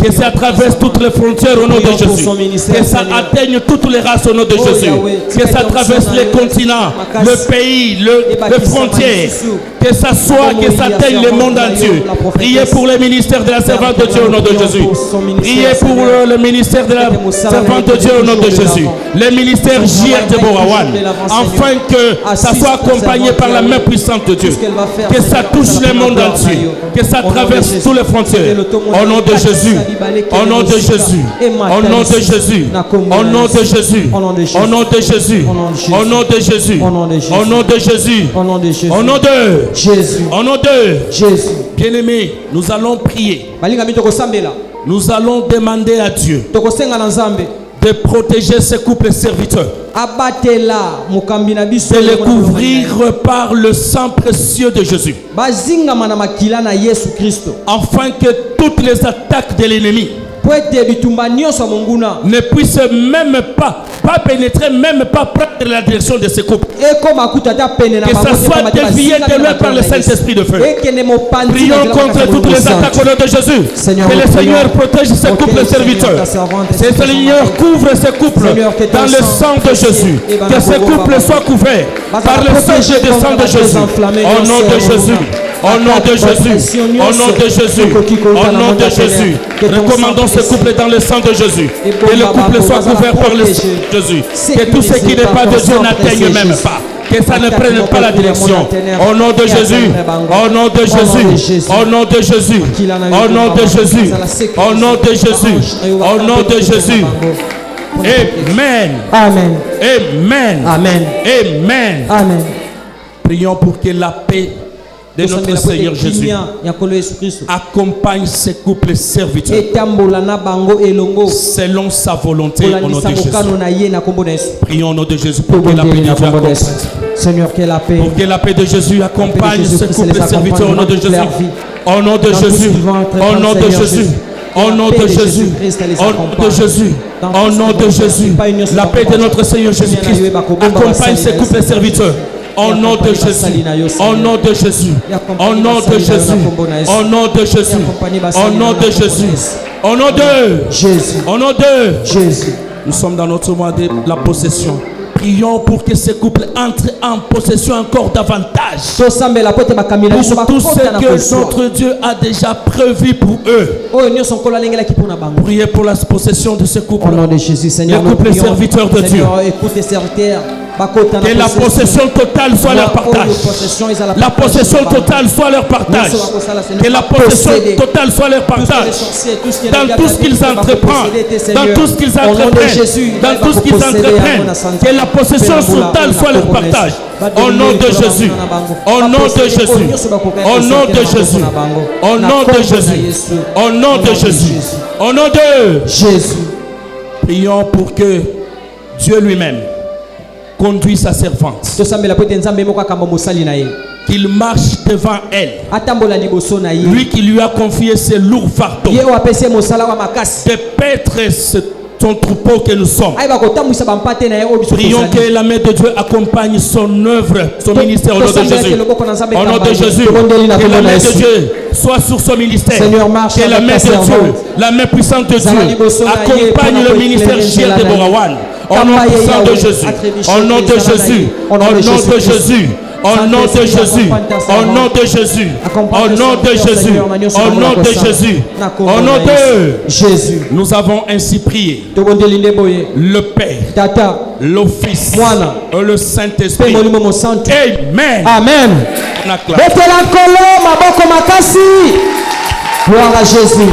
que ça traverse toutes les frontières au nom de Jésus, que ça atteigne toutes les races au nom de Jésus, que ça traverse les continents, le pays, les frontières, que ça soit, que ça atteigne le monde entier. Priez pour le ministère de la servante de Dieu au nom de Jésus. Priez pour le ministère de la servante de Dieu au nom de Jésus. Le ministère J.R. de Borawan, afin que ça soit accompagné par la main puissante de Dieu, que ça touche le monde entier, que ça traverse toutes les frontières. Au nom de Jésus, au nom de Jésus, au nom de Jésus, au nom de Jésus, au nom de Jésus, au nom de Jésus, au nom de Jésus, au nom de Jésus, au nom de Jésus. Bien-aimés, nous allons prier. Nous allons demander à Dieu de protéger ce couple serviteur, de les couvrir par le sang précieux de Jésus, afin que toutes les attaques de l'ennemi ne puissent même pas pénétrer, même pas prendre la direction de ce couple. Que ça soit dévié de loin par le Saint-Esprit de feu. Prions contre toutes les attaques au nom de Jésus. Que le Seigneur protège ce couple serviteur. Que le Seigneur couvre ce couple dans le sang de Jésus. Que ce couple soit couvert par le sang et le sang de Jésus. Au nom de Jésus. Au nom de Jésus, au nom de Jésus, au nom de Jésus, recommandons ce couple dans le sang de Jésus. Que le couple soit couvert par le sang de Jésus. Que tout ce qui n'est pas de Dieu n'atteigne même pas. Que ça ne prenne pas la direction. Au nom de Jésus, au nom de Jésus, au nom de Jésus, au nom de Jésus, au nom de Jésus, au nom de Jésus. Amen. Amen. Amen. Amen. Amen. Amen. Prions pour que la paix de notre Seigneur Jésus accompagne ces couples serviteurs selon sa volonté au nom de Jésus. Prions au nom de Jésus pour que la paix de Dieu accompagne. Seigneur, que la paix, pour que la paix de Jésus accompagne ces couples serviteurs au nom de Jésus. Au nom de Jésus. Au nom de Jésus. Au nom de Jésus, au nom de Jésus, au nom de Jésus, la paix de notre Seigneur Jésus-Christ accompagne ces couples serviteurs. Au nom de Jésus, au nom de Jésus, au nom de Jésus, au nom de Jésus, au nom de Jésus, au nom de Jésus, au nom de Jésus. Nous sommes dans notre mois de la possession. Prions pour que ces couples entrent en possession encore davantage. Pour tout ce que notre Dieu a déjà prévu pour eux. Priez pour la possession de ce couple. Au nom de Jésus, Seigneur, le couple serviteur de Dieu. Que la possession totale soit leur partage. La possession totale soit leur partage. Que la possession totale soit leur partage. Dans tout ce qu'ils entreprennent. Dans tout ce qu'ils entreprennent. Dans tout ce qu'ils entreprennent. Que la possession totale soit leur partage. Au nom de Jésus. Au nom de Jésus. Au nom de Jésus. Au nom de Jésus. Au nom de Jésus. Au nom de Jésus. Prions pour que Dieu lui-même conduit sa servante. Qu'il marche devant elle. Lui qui lui a confié ses lourds fardeaux. De paître son troupeau que nous sommes. Prions que la main de Dieu accompagne son œuvre, son ministère au nom de Jésus. Au nom de Jésus, que la main de Dieu soit sur son ministère. Que la main de Dieu, la main puissante de Dieu accompagne le ministère Gilles de Borawan. Au nom puissant de Jésus. Au nom de Jésus. Au nom de Jésus. Au nom de Jésus, au nom de Jésus, au nom de Jésus, au nom de Jésus, au nom de Jésus, nous avons ainsi prié. Le Père, le Fils et le Saint-Esprit. Amen. Amen. Gloire à Jésus.